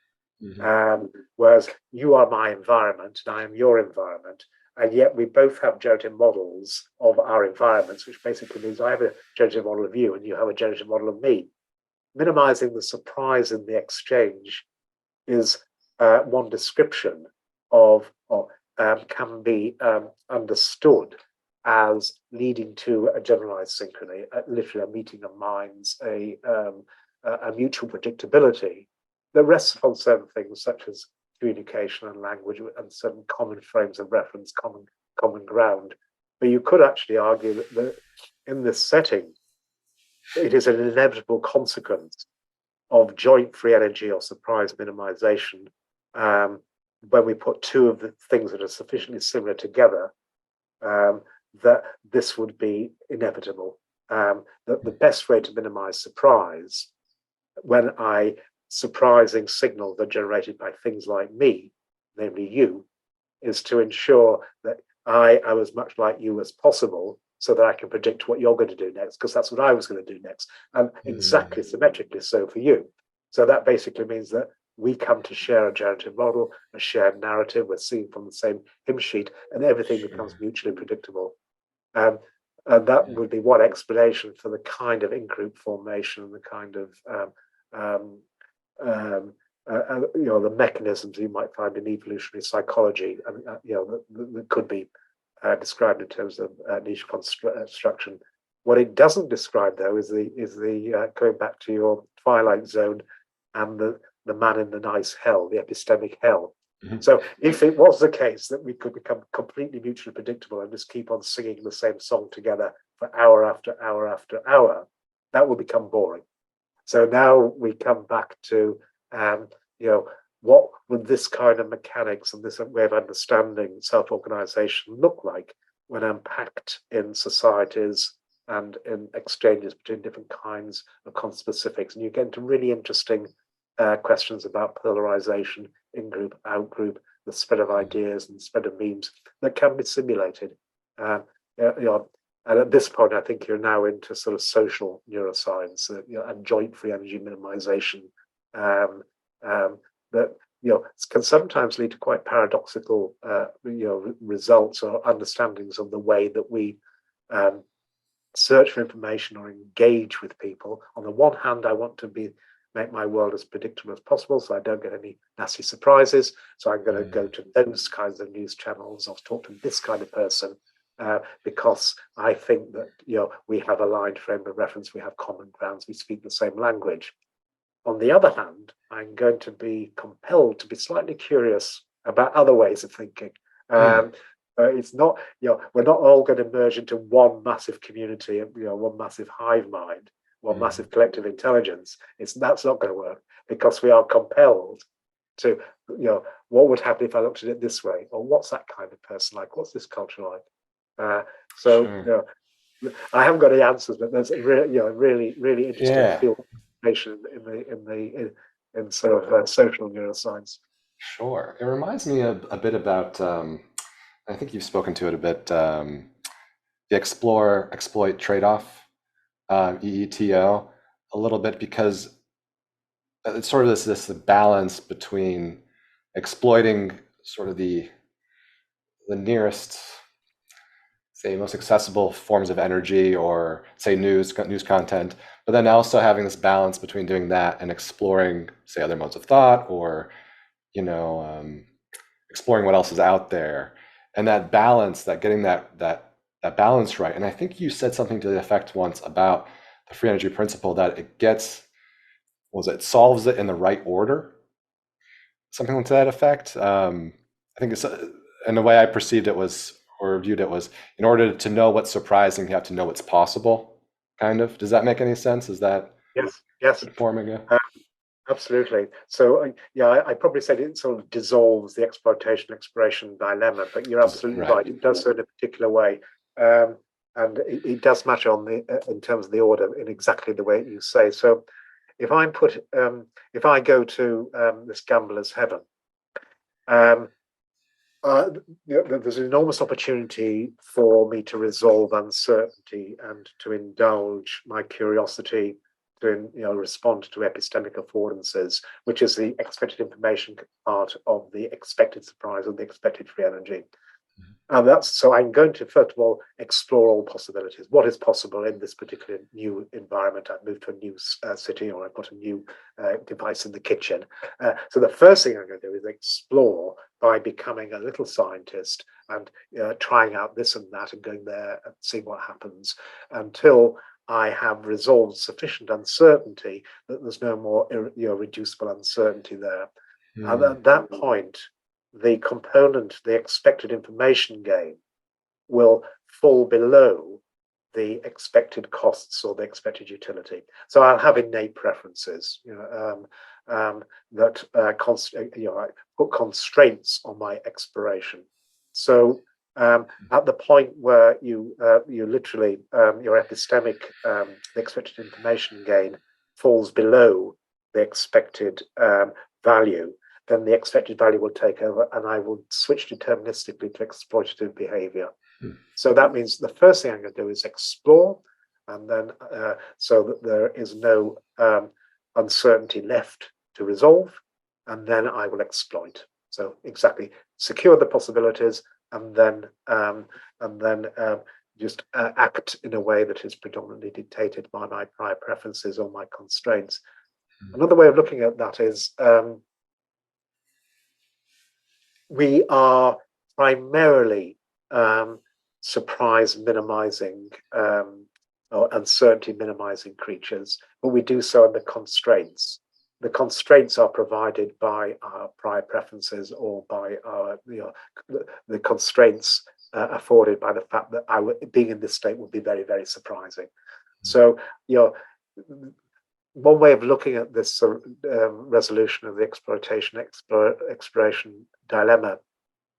Whereas you are my environment and I am your environment. And yet we both have generative models of our environments, which basically means I have a generative model of you and you have a generative model of me. Minimizing the surprise in the exchange is one description of, can be understood as leading to a generalized synchrony, literally a meeting of minds, a mutual predictability that rests upon certain things such as communication and language and certain common frames of reference, common ground. But you could actually argue that in this setting, it is an inevitable consequence of joint free energy or surprise minimization when we put two of the things that are sufficiently similar together, that this would be inevitable. That the best way to minimize surprise, when surprising signals are generated by things like me, namely you, is to ensure that I am as much like you as possible so that I can predict what you're going to do next, because that's what I was going to do next. And exactly symmetrically so for you. So that basically means that we come to share a generative model, a shared narrative, we're seeing from the same hymn sheet, and everything becomes mutually predictable. And that would be one explanation for the kind of in-group formation and the kind of the mechanisms you might find in evolutionary psychology, and that could be described in terms of niche construction. What it doesn't describe, though, is the going back to your Twilight Zone and the man in the nice hell, the epistemic hell. So if it was the case that we could become completely mutually predictable and just keep on singing the same song together for hour after hour after hour, that would become boring. So now we come back to, what would this kind of mechanics and this way of understanding self-organization look like when unpacked in societies and in exchanges between different kinds of conspecifics. And you get into really interesting questions about polarization, in-group, out-group, the spread of ideas and the spread of memes that can be simulated. And at this point, I think you're now into sort of social neuroscience and joint free energy minimization that can sometimes lead to quite paradoxical results or understandings of the way that we search for information or engage with people. On the one hand, I want to make my world as predictable as possible so I don't get any nasty surprises. So I'm going to go to those kinds of news channels or talk to this kind of person because I think that we have aligned frame of reference, we have common grounds, we speak the same language. On the other hand, I'm going to be compelled to be slightly curious about other ways of thinking. It's not, we're not all going to merge into one massive community, one massive hive mind, one massive collective intelligence. That's not going to work because we are compelled to, what would happen if I looked at it this way, or what's that kind of person like? What's this culture like? Sure. I haven't got any answers, but there's really interesting field in sort of social neuroscience. Sure. It reminds me a bit about, I think you've spoken to it a bit, the explore-exploit trade-off, EETO, a little bit, because it's sort of this balance between exploiting sort of the nearest, say, most accessible forms of energy, or say news content, but then also having this balance between doing that and exploring, say, other modes of thought, or exploring what else is out there. And that balance, that getting that balance right. And I think you said something to the effect once about the free energy principle, that it solves it in the right order, something to that effect. I think it's, and the way I perceived it was, or viewed it was, in order to know what's surprising, you have to know what's possible, kind of. Does that make any sense? Is that yes forming it? Absolutely. So I probably said it sort of dissolves the exploration dilemma, but you're absolutely right. It does so in a particular way, and it does match on in terms of the order in exactly the way you say. So if I go to this gambler's heaven, there's an enormous opportunity for me to resolve uncertainty and to indulge my curiosity, to respond to epistemic affordances, which is the expected information part of the expected surprise or the expected free energy. And so I'm going to, first of all, explore all possibilities. What is possible in this particular new environment? I've moved to a new city, or I've got a new device in the kitchen. So the first thing I'm going to do is explore by becoming a little scientist and trying out this and that and going there and seeing what happens until I have resolved sufficient uncertainty that there's no more reducible uncertainty there. And at that point, the component, the expected information gain, will fall below the expected costs or the expected utility. So I'll have innate preferences, that I put constraints on my exploration. So at the point where you literally your epistemic, the expected information gain falls below the expected value, then the expected value will take over, and I will switch deterministically to exploitative behavior. So that means the first thing I'm going to do is explore, and then so that there is no uncertainty left to resolve, and then I will exploit. So exactly, secure the possibilities, and then just act in a way that is predominantly dictated by my prior preferences or my constraints. Another way of looking at that is we are primarily surprise minimizing or uncertainty minimizing creatures, but we do so in the constraints. The constraints are provided by our prior preferences or by our, the constraints afforded by the fact that being in this state would be very, very surprising. So, one way of looking at this resolution of the exploration dilemma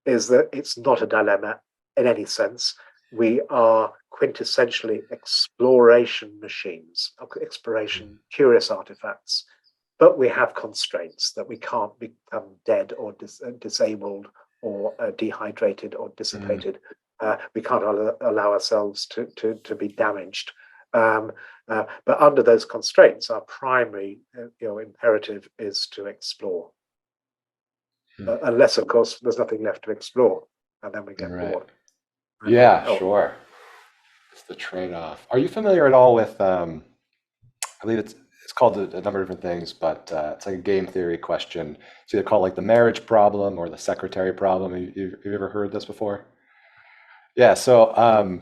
is that it's not a dilemma in any sense. we are quintessentially exploration machines, exploration curious artifacts, but we have constraints that we can't become dead or disabled or dehydrated or dissipated. We can't allow ourselves to be damaged. But under those constraints, our primary imperative is to explore. Unless, of course, there's nothing left to explore, and then we get bored. Yeah, sure. It's the trade-off. Are you familiar at all with, I believe it's called a number of different things, but it's like a game theory question. It's either called like the marriage problem or the secretary problem. Have you ever heard this before? Yeah, so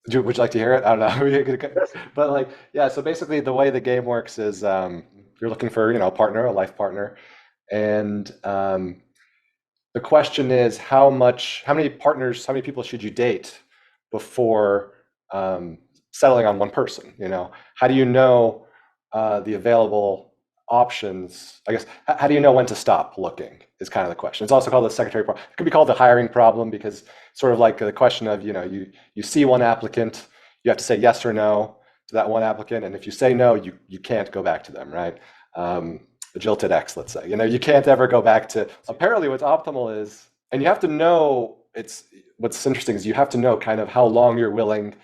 would you like to hear it? I don't know. But like, yeah, so basically the way the game works is you're looking for, a partner, a life partner. And the question is how many partners, how many people should you date before settling on one person? How do you know the available options? I guess, how do you know when to stop looking is kind of the question. It's also called the secretary problem. It could be called the hiring problem because sort of like the question of, you see one applicant, you have to say yes or no to that one applicant. And if you say no, you can't go back to them, right? The jilted ex, let's say. You can't ever go back to. Apparently, what's optimal is, and you have to know. What's interesting is you have to know kind of how long you're willing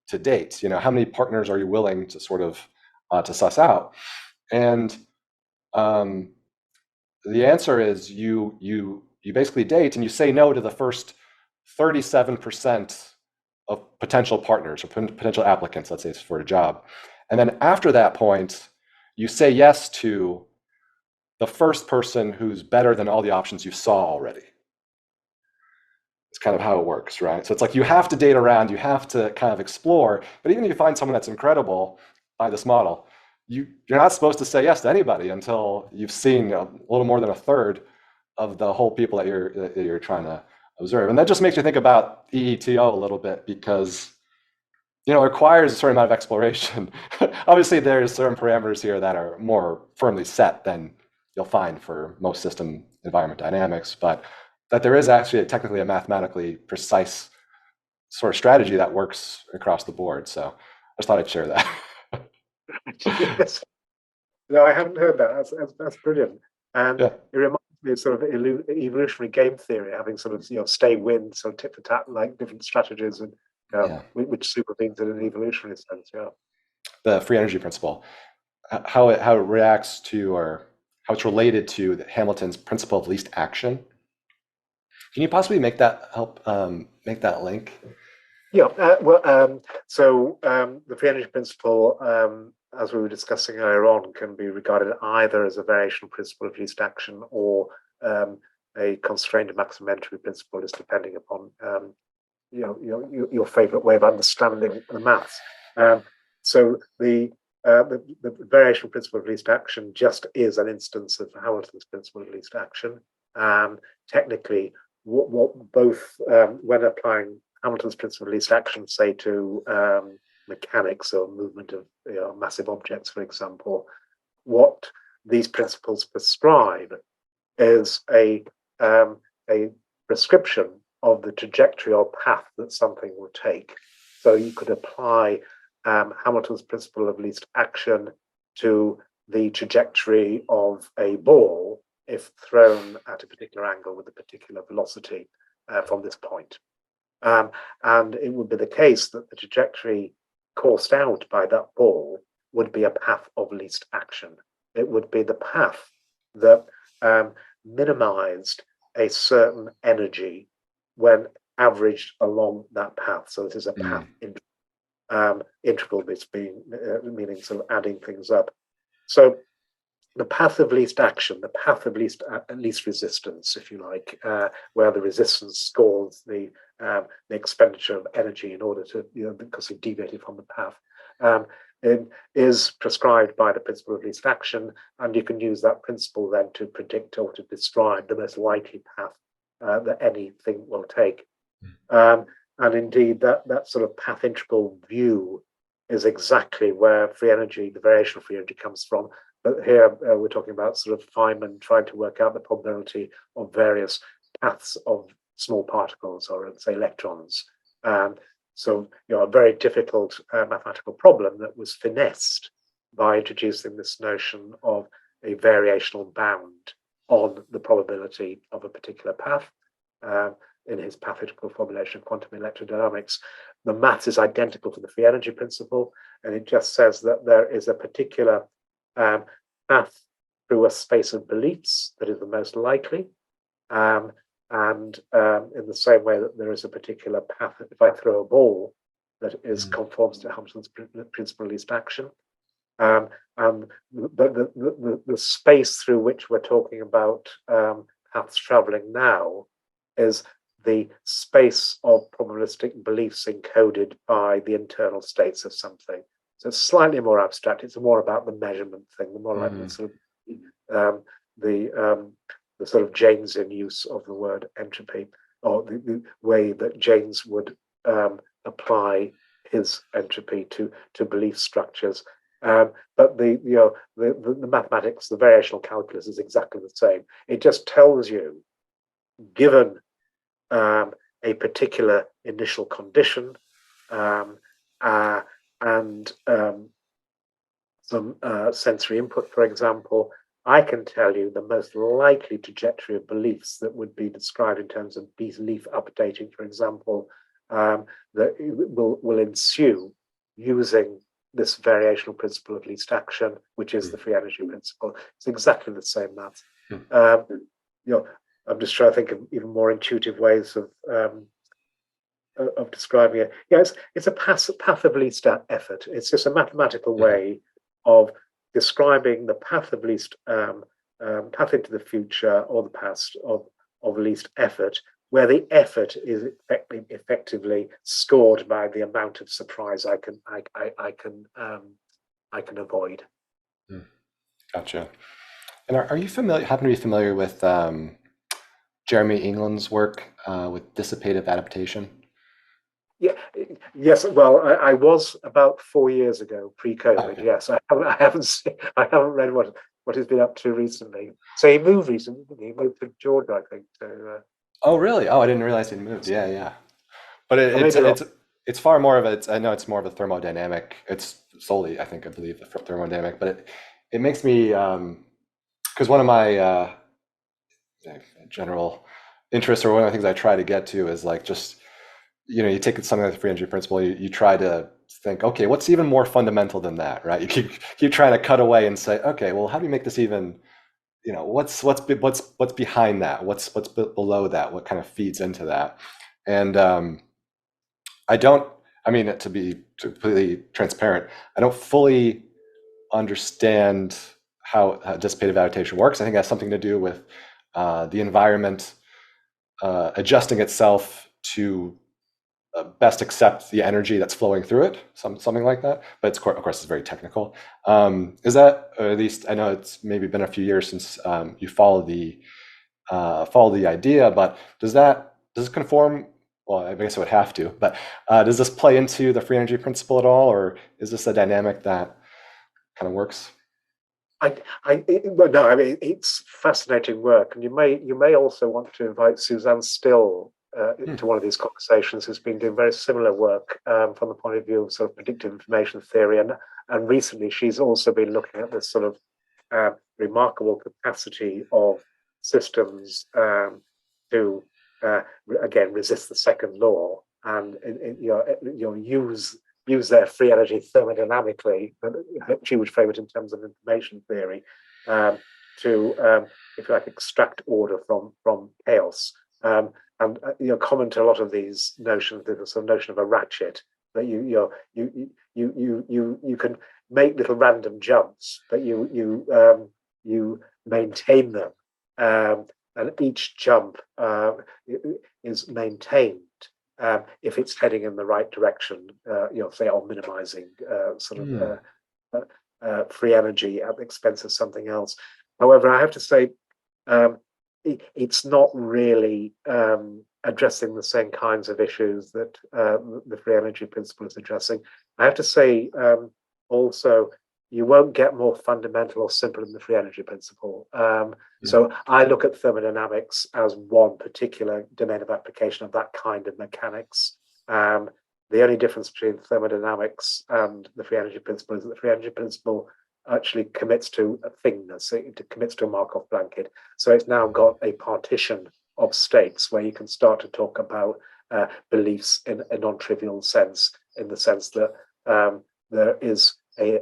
to date. How many partners are you willing to sort of to suss out, and the answer is you basically date and you say no to the first 37% of potential partners or potential applicants. Let's say it's for a job, and then after that point, you say yes to the first person who's better than all the options you saw already. It's kind of how it works, right? So it's like you have to date around, you have to kind of explore, but even if you find someone that's incredible by this model, you're not supposed to say yes to anybody until you've seen a little more than a third of the whole people that you're trying to observe. And that just makes you think about EETO a little bit because it requires a certain amount of exploration. Obviously, there's certain parameters here that are more firmly set than you'll find for most system environment dynamics, but that there is actually technically a mathematically precise sort of strategy that works across the board. So I just thought I'd share that. Yes. No, I haven't heard that. That's brilliant. And it reminds me of sort of evolutionary game theory, having sort of stay win, sort of tit for tat, like different strategies, and which supervenes in an evolutionary sense. Yeah. The free energy principle, how it reacts to, or how it's related to Hamilton's principle of least action. Can you possibly make that link? Yeah. So the free energy principle, as we were discussing earlier on, can be regarded either as a variational principle of least action or a constrained maximum entropy principle, just depending upon your favorite way of understanding the maths. So the variational principle of least action just is an instance of Hamilton's principle of least action. Technically, what both when applying Hamilton's principle of least action, say to mechanics or movement of massive objects, for example, what these principles prescribe is a prescription of the trajectory or path that something will take. So you could apply Hamilton's principle of least action to the trajectory of a ball if thrown at a particular angle with a particular velocity from this point. And it would be the case that the trajectory coursed out by that ball would be a path of least action. It would be the path that minimized a certain energy when averaged along that path. So this is a path integral bits being meaning sort of adding things up. So the path of least action, the path of least resistance, if you like, where the resistance scores the expenditure of energy in order to, because it deviated from the path, it is prescribed by the principle of least action, and you can use that principle then to predict or to describe the most likely path that anything will take. And indeed, that sort of path integral view is exactly where free energy, the variational free energy, comes from. But here we're talking about sort of Feynman trying to work out the probability of various paths of small particles, or let's say electrons. a very difficult mathematical problem that was finessed by introducing this notion of a variational bound on the probability of a particular path. In his pathological formulation of quantum electrodynamics, the maths is identical to the free energy principle, and it just says that there is a particular path through a space of beliefs that is the most likely, and in the same way that there is a particular path, if I throw a ball, that is conforms to Hobson's principle of least action. And the space through which we're talking about paths traveling now is the space of probabilistic beliefs encoded by the internal states of something. So it's slightly more abstract. It's more about the measurement thing, the more like the sort of the sort of Jaynesian use of the word entropy, or the way that Jaynes would apply his entropy to belief structures. But the mathematics, the variational calculus is exactly the same. It just tells you, given a particular initial condition and some sensory input, for example, I can tell you the most likely trajectory of beliefs that would be described in terms of belief updating, for example, that will ensue using this variational principle of least action, which is the free energy principle. It's exactly the same math. I'm just trying to think of even more intuitive ways of describing it. Yeah, it's a path of least effort. It's just a mathematical way of describing the path of least path into the future or the past of least effort, where the effort is effectively scored by the amount of surprise I can avoid. Gotcha. And are you happen to be familiar with Jeremy England's work with dissipative adaptation? Yeah, yes. Well, I was about 4 years ago, pre-COVID. Okay. Yes, I haven't read what he's been up to recently. So he moved recently, didn't he? He moved to Georgia, I think. Oh, really? Oh, I didn't realize he'd moved. Yeah. But it's far more of a. I know it's more of a thermodynamic. It's solely, I believe, the thermodynamic. But it makes me because one of my general interests, or one of the things I try to get to, is like just, you take something like the free energy principle, you try to think, okay, what's even more fundamental than that, right? You keep trying to cut away and say, okay, well, how do you make this even, what's behind that? What's below that? What kind of feeds into that? And to be completely transparent, I don't fully understand how dissipative adaptation works. I think it has something to do with the environment adjusting itself to best accept the energy that's flowing through it, something like that. But of course, it's very technical. Is that, or at least I know it's maybe been a few years since you follow the idea, but does it conform? Well, I guess it would have to, but does this play into the free energy principle at all, or is this a dynamic that kind of works? It's fascinating work, and you may also want to invite Susanne Still into one of these conversations, who's been doing very similar work from the point of view of sort of predictive information theory, and recently she's also been looking at this sort of remarkable capacity of systems to again resist the second law and use their free energy thermodynamically. She would frame it in terms of information theory to, if you like, extract order from chaos. And common to a lot of these notions, there's a sort of notion of a ratchet, that you can make little random jumps, but you maintain them, and each jump is maintained if it's heading in the right direction. Say on minimizing free energy at the expense of something else. However, I have to say, it's not really addressing the same kinds of issues that the free energy principle is addressing. I have to say also, you won't get more fundamental or simple in the free energy principle. So I look at thermodynamics as one particular domain of application of that kind of mechanics. The only difference between thermodynamics and the free energy principle is that the free energy principle actually commits to a thingness. It commits to a Markov blanket. So it's now got a partition of states where you can start to talk about beliefs in a non-trivial sense, in the sense that there is a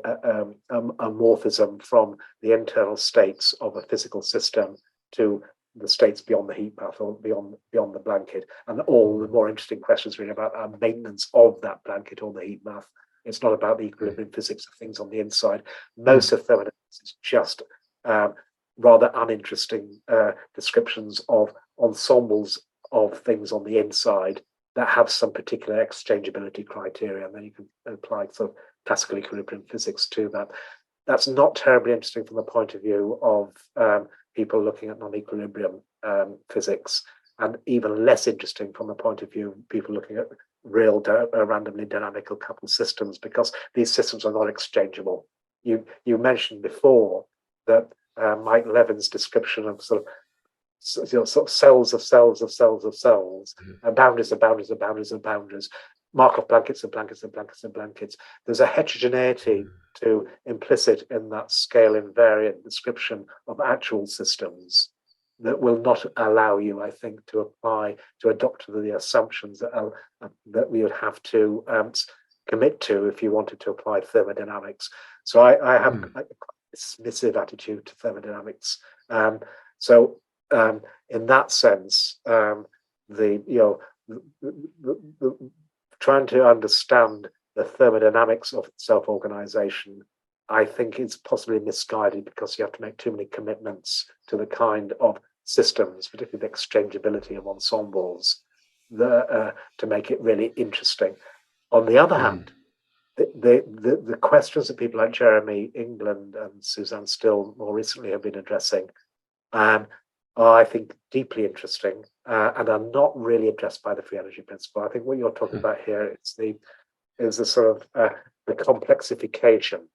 morphism from the internal states of a physical system to the states beyond the heat path or beyond the blanket, and all the more interesting questions really about our maintenance of that blanket or the heat path. It's not about the equilibrium physics of things on the inside. Most of thermodynamics is just rather uninteresting descriptions of ensembles of things on the inside that have some particular exchangeability criteria, and then you can apply sort of classical equilibrium physics to that. That's not terribly interesting from the point of view of people looking at non-equilibrium physics, and even less interesting from the point of view of people looking at real randomly dynamical coupled systems, because these systems are not exchangeable. You mentioned before that Mike Levin's description of sort of cells of cells of cells of cells, boundaries of boundaries of boundaries of boundaries, Markov blankets and blankets and blankets and blankets. There's a heterogeneity to implicit in that scale invariant description of actual systems that will not allow you, I think, to adopt the assumptions that we would have to commit to if you wanted to apply thermodynamics. So I have a dismissive attitude to thermodynamics. In that sense, trying to understand the thermodynamics of self-organization, I think it's possibly misguided, because you have to make too many commitments to the kind of systems, particularly the exchangeability of ensembles, to make it really interesting. On the other hand, the questions that people like Jeremy England and Susanne Still more recently have been addressing are, I think, deeply interesting and are not really addressed by the free energy principle. I think what you're talking about here is the sort of the complexification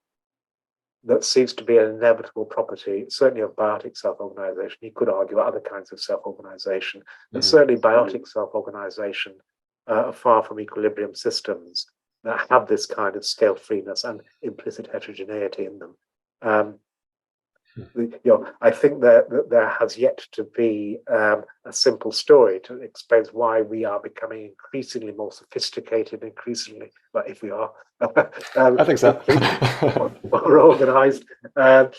that seems to be an inevitable property, certainly of biotic self-organization. You could argue other kinds of self-organization, but certainly biotic self-organization are far from equilibrium systems that have this kind of scale freeness and implicit heterogeneity in them. I think that there has yet to be a simple story to explain why we are becoming increasingly more sophisticated, well, if we are, I think so. more organized. I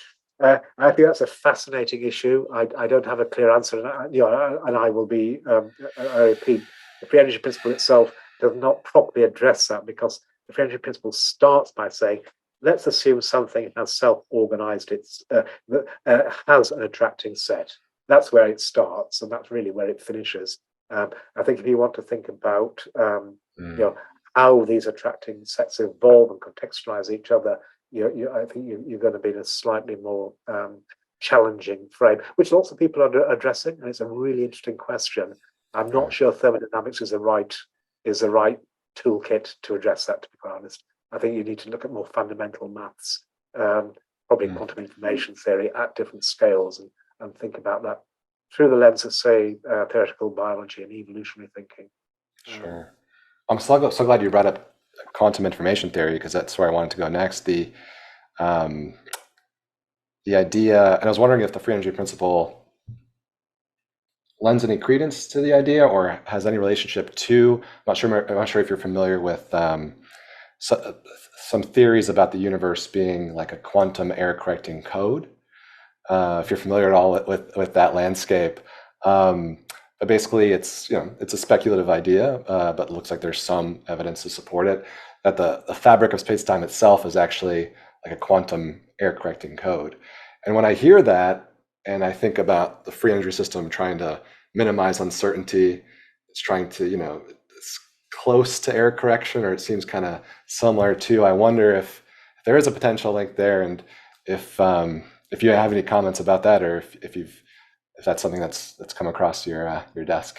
think that's a fascinating issue. I don't have a clear answer, and I will be. I repeat, the free energy principle itself does not properly address that, because the free energy principle starts by saying, let's assume something has self-organized, has an attracting set. That's where it starts, and that's really where it finishes. I think if you want to think about how these attracting sets evolve and contextualize each other, I think you're going to be in a slightly more challenging frame, which lots of people are addressing, and it's a really interesting question. I'm not sure thermodynamics is the right toolkit to address that, to be quite honest. I think you need to look at more fundamental maths, probably quantum information theory at different scales, and think about that through the lens of, say, theoretical biology and evolutionary thinking. Sure. I'm so glad you brought up quantum information theory, because that's where I wanted to go next. The idea, and I was wondering if the free energy principle lends any credence to the idea or has any relationship to, I'm not sure if you're familiar with some theories about the universe being like a quantum error correcting code. If you're familiar at all with that landscape, but basically it's a speculative idea, but it looks like there's some evidence to support it, that the fabric of space-time itself is actually like a quantum error correcting code. And when I hear that, and I think about the free energy system trying to minimize uncertainty, it's trying to, it's close to error correction, or it seems kind of similar to, I wonder if there is a potential link there, and if you have any comments about that, or if that's something that's come across your desk.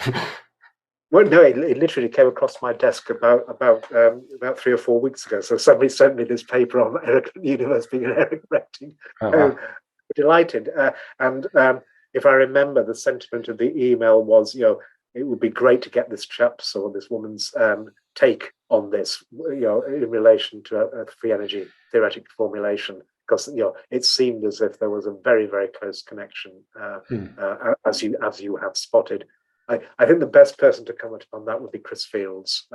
Well, no, it literally came across my desk about 3 or 4 weeks ago. So somebody sent me this paper on the universe being an error correcting. Delighted, and if I remember, the sentiment of the email was, it would be great to get this chap's or this woman's take on this, in relation to a free energy theoretic formulation, because it seemed as if there was a very, very close connection, as you have spotted. I think the best person to comment upon that would be Chris Fields.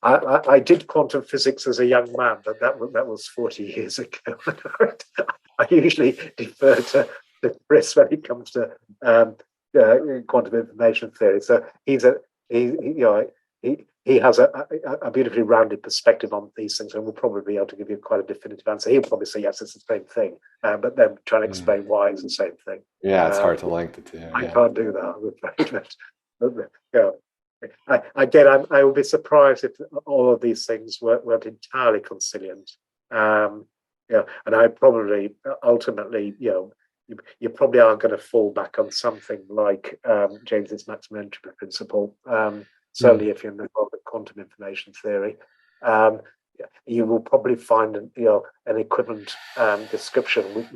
I did quantum physics as a young man, but that was 40 years ago. I usually defer to Chris when it comes to quantum information theory. So he has a beautifully rounded perspective on these things, and will probably be able to give you quite a definitive answer. He'll probably say yes, it's the same thing, but then trying to explain why it's the same thing. Yeah, it's hard to link the two. I can't do that, I'm afraid. Again, I would be surprised if all of these things weren't entirely consilient. And I probably ultimately, you probably are going to fall back on something like Jaynes's maximum entropy principle. Certainly, if you're in the world of quantum information theory, you will probably find an equivalent description,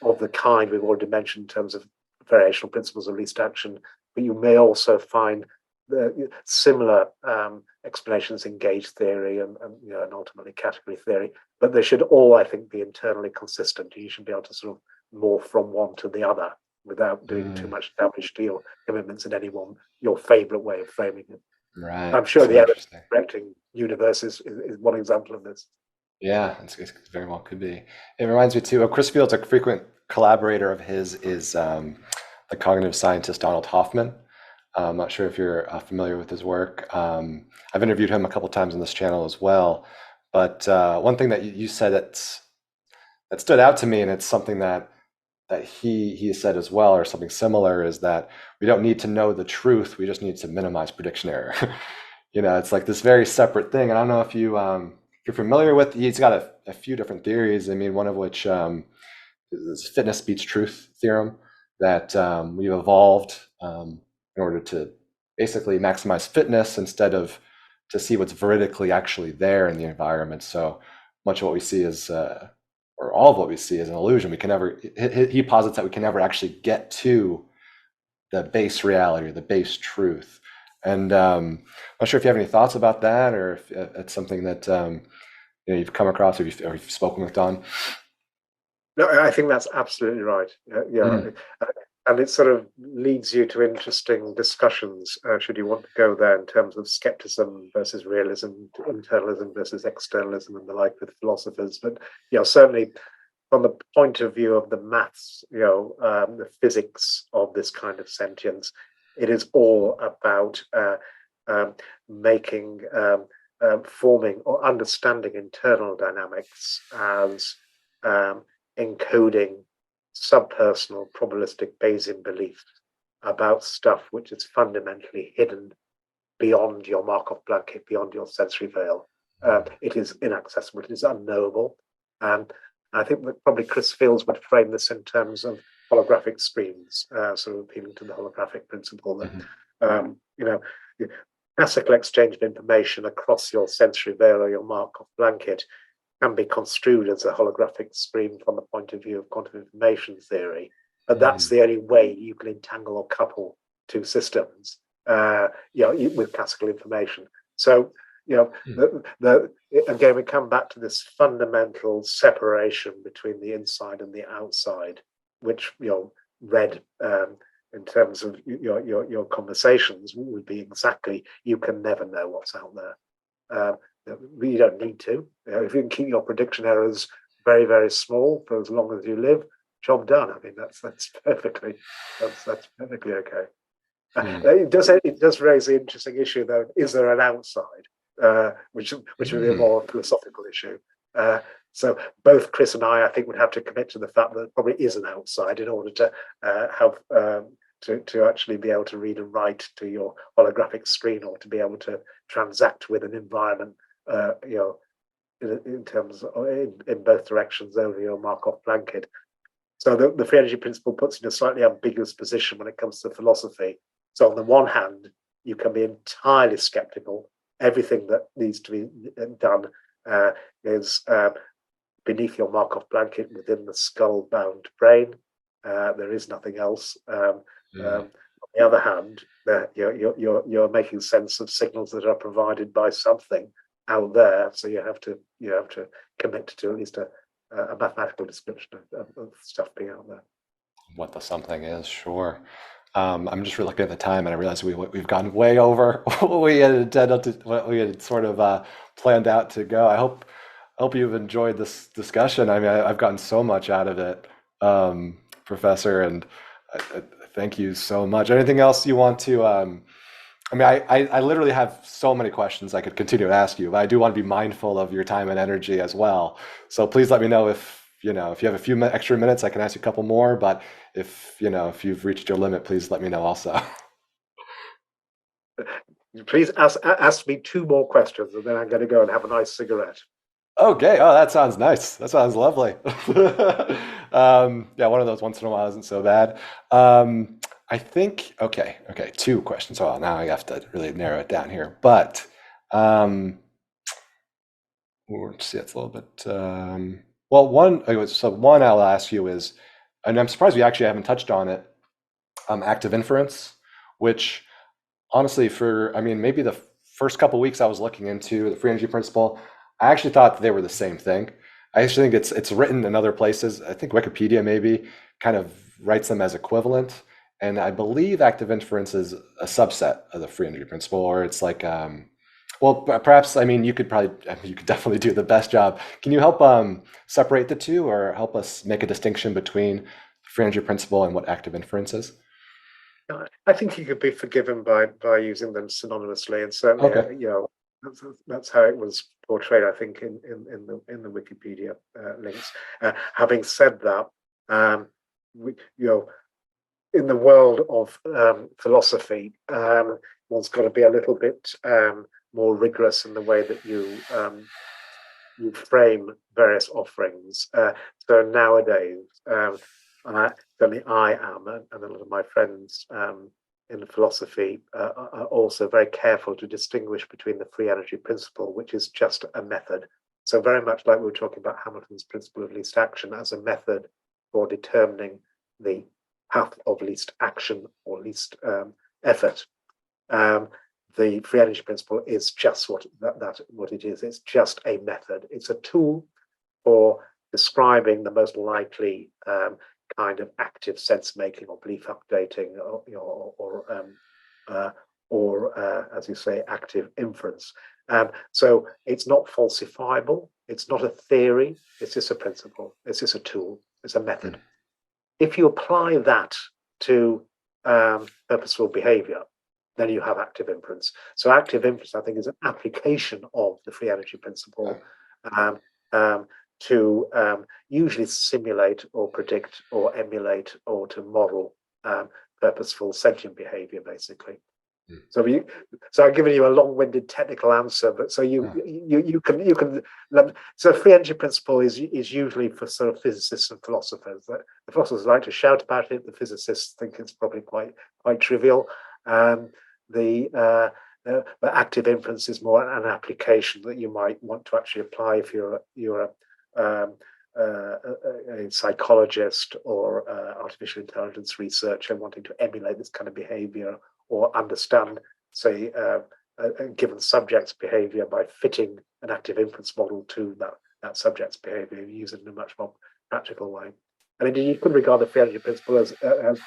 of the kind we've already mentioned in terms of variational principles of least action. But you may also find the similar explanations in gauge theory and ultimately category theory. But they should all, I think, be internally consistent. You should be able to sort of morph from one to the other without doing too much damage to your commitments in any one, your favorite way of framing it. Right. I'm sure the error-correcting universe is one example of this. Yeah, it very well could be. It reminds me too of Chris Fields. A frequent collaborator of his is the cognitive scientist Donald Hoffman. I'm not sure if you're familiar with his work. I've interviewed him a couple times on this channel as well. But one thing that you said that stood out to me, and it's something that he said as well, or something similar, is that we don't need to know the truth. We just need to minimize prediction error. It's like this very separate thing. And I don't know if you're familiar with. He's got a few different theories. I mean, one of which is fitness beats truth theorem, that we've evolved in order to basically maximize fitness instead of to see what's veridically actually there in the environment. So much of what we see is, or all of what we see is an illusion. We can never, he posits that we can never actually get to the base reality or the base truth. And I'm not sure if you have any thoughts about that, or if it's something that you've come across, or you've spoken with Don. No, I think that's absolutely right. And it sort of leads you to interesting discussions, should you want to go there, in terms of skepticism versus realism, internalism versus externalism, and the like with philosophers. But certainly from the point of view of the maths, the physics of this kind of sentience, it is all about making, forming or understanding internal dynamics as encoding subpersonal probabilistic Bayesian beliefs about stuff which is fundamentally hidden beyond your Markov blanket, beyond your sensory veil. It is inaccessible, it is unknowable. And I think that probably Chris Fields would frame this in terms of holographic screens, sort of appealing to the holographic principle that, classical exchange of information across your sensory veil or your Markov blanket can be construed as a holographic screen from the point of view of quantum information theory. But that's the only way you can entangle or couple two systems, with classical information. So, again, we come back to this fundamental separation between the inside and the outside, which, read in terms of your conversations would be exactly, you can never know what's out there. You don't need to. If you can keep your prediction errors very, very small for as long as you live, job done. I mean, that's perfectly okay. It does raise the interesting issue, though. Is there an outside, which would be a more philosophical issue? So both Chris and I think, would have to commit to the fact that there probably is an outside in order to have to actually be able to read and write to your holographic screen, or to be able to transact with an environment, in terms of, in both directions over your Markov blanket. So the free energy principle puts you in a slightly ambiguous position when it comes to philosophy. So on the one hand, you can be entirely skeptical. Everything that needs to be done is beneath your Markov blanket within the skull-bound brain. There is nothing else. the other hand, you're making sense of signals that are provided by something out there. So you have to commit to at least a mathematical description of stuff being out there. What the something is, sure. I'm just looking at the time, and I realize we've gone way over what we had intended to, what we had sort of planned out to go. I hope you've enjoyed this discussion. I mean, I've gotten so much out of it, Professor, and I thank you so much. Anything else you want to? I mean, I literally have so many questions I could continue to ask you, but I do want to be mindful of your time and energy as well. So please let me know if you have a few extra minutes, I can ask you a couple more. But if you've reached your limit, please let me know also. Please ask me 2 more questions, and then I'm going to go and have a nice cigarette. Okay. Oh, that sounds nice. That sounds lovely. Yeah, one of those once in a while isn't so bad. I think, okay, 2 questions. Well, now I have to really narrow it down here. But let's see, it's a little bit. Well, one I'll ask you is, and I'm surprised we actually haven't touched on it, active inference, which honestly, I mean, maybe the first couple weeks I was looking into the free energy principle, I actually thought they were the same thing. I actually think it's written in other places. I think Wikipedia maybe kind of writes them as equivalent, and I believe active inference is a subset of the free energy principle, or it's like, well, perhaps, I mean, you could definitely do the best job. Can you help separate the two, or help us make a distinction between the free energy principle and what active inference is? I think you could be forgiven by using them synonymously, and certainly, Okay. that's how it was portrayed. I think in the Wikipedia links. Having said that, in the world of philosophy, one's got to be a little bit more rigorous in the way that you frame various offerings. So nowadays, certainly I am, and a lot of my friends in philosophy are also very careful to distinguish between the free energy principle, which is just a method. So very much like we were talking about Hamilton's principle of least action as a method for determining the path of least action or least effort. The free energy principle is just what it is. It's just a method. It's a tool for describing the most likely kind of active sense making or belief updating, or as you say, active inference. So it's not falsifiable. It's not a theory. It's just a principle. It's just a tool. It's a method. If you apply that to purposeful behavior, then you have active inference. So active inference, I think, is an application of the free energy principle to usually simulate or predict or emulate or to model purposeful sentient behavior, basically. So I've given you a long-winded technical answer, but so you can. So free energy principle is usually for sort of physicists and philosophers. The philosophers like to shout about it. The physicists think it's probably quite trivial. But active inference is more an application that you might want to actually apply if you're a psychologist or artificial intelligence researcher wanting to emulate this kind of behavior or understand, say, a given subject's behavior by fitting an active inference model to that subject's behavior and use it in a much more practical way. And indeed, you could regard the free energy principle as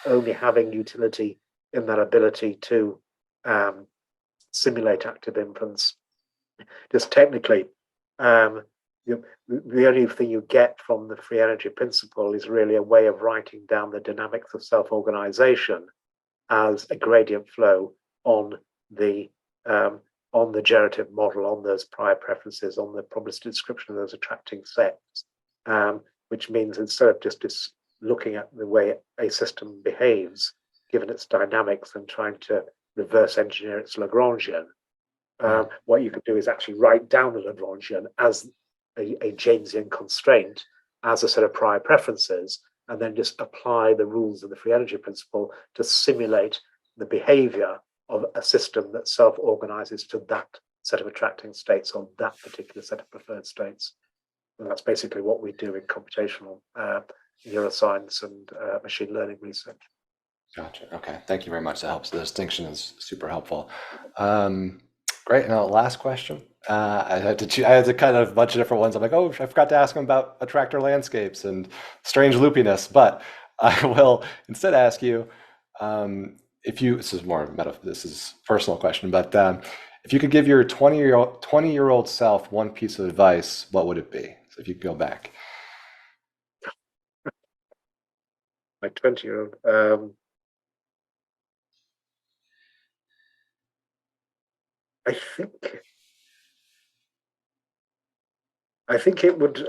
only having utility in that ability to simulate active inference. Just technically, the only thing you get from the free energy principle is really a way of writing down the dynamics of self-organization as a gradient flow on the generative model, on those prior preferences, on the probabilistic description of those attracting sets, which means instead of just looking at the way a system behaves, given its dynamics, and trying to reverse engineer its Lagrangian, what you could do is actually write down the Lagrangian as a Jaynesian constraint, as a set of prior preferences, and then just apply the rules of the free energy principle to simulate the behavior of a system that self-organizes to that set of attracting states on that particular set of preferred states. And that's basically what we do in computational neuroscience and machine learning research. Gotcha. Okay. Thank you very much. That helps. The distinction is super helpful. Great. Now, last question. I had to kind of a bunch of different ones. I'm like, oh, I forgot to ask him about attractor landscapes and strange loopiness, but I will instead ask you, if you, this is more this is a personal question, but if you could give your 20-year-old self one piece of advice, what would it be? So if you could go back. My 20-year-old. I think it would.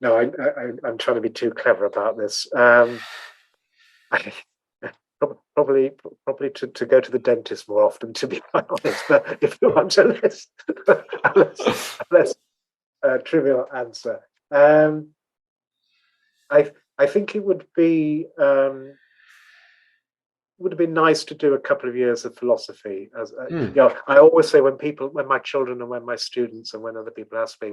No, I'm trying to be too clever about this. I, probably to go to the dentist more often, to be quite honest. But if you want a less trivial answer, I think it would be. Would have been nice to do a couple of years of philosophy. As you know, I always say when my children and when my students and when other people ask me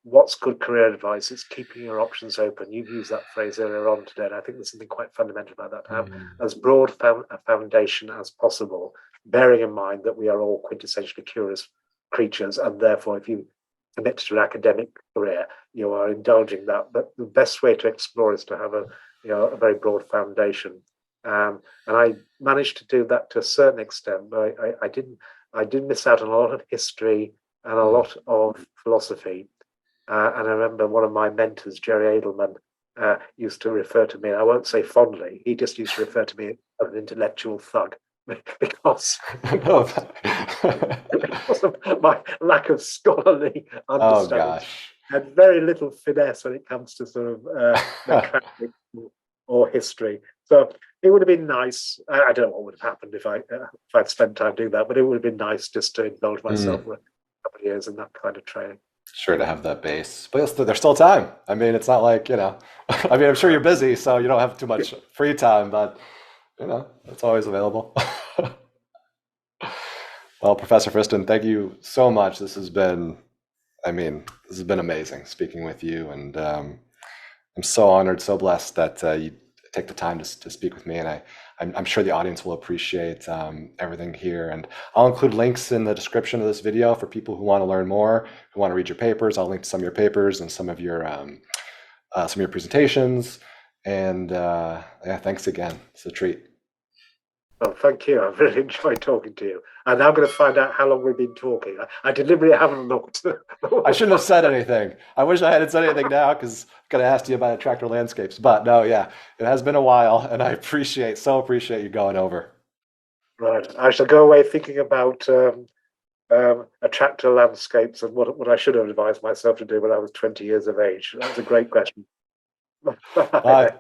what's good career advice, it's keeping your options open. You've used that phrase earlier on today, and I think there's something quite fundamental about that. To have as broad a foundation as possible, bearing in mind that we are all quintessentially curious creatures, and therefore, if you commit to an academic career, you are indulging that. But the best way to explore is to have a very broad foundation. And I managed to do that to a certain extent, but I did miss out on a lot of history and a lot of philosophy. And I remember one of my mentors, Jerry Edelman, used to refer to me, I won't say fondly, he just used to refer to me as an intellectual thug because of my lack of scholarly understanding. Oh gosh. And very little finesse when it comes to sort of mechanics or history. So it would have been nice. I don't know what would have happened if I'd spent time doing that, but it would have been nice just to indulge myself for a couple of years in that kind of training. Sure to have that base, but there's still time. I mean, it's not like, I mean, I'm sure you're busy, so you don't have too much free time, but it's always available. Well, Professor Friston, thank you so much. This has been amazing speaking with you, and I'm so honored, so blessed that you take the time to speak with me, and I'm sure the audience will appreciate everything here. And I'll include links in the description of this video for people who want to learn more, who want to read your papers. I'll link to some of your papers and some of your presentations. And yeah, thanks again. It's a treat. Well, thank you. I've really enjoyed talking to you. And I'm going to find out how long we've been talking. I deliberately haven't looked. I shouldn't have said anything. I wish I hadn't said anything now because I could have asked you about attractor landscapes. But no, yeah, it has been a while, and I so appreciate you going over. Right. I shall go away thinking about attractor landscapes and what I should have advised myself to do when I was 20 years of age. That's a great question. Bye.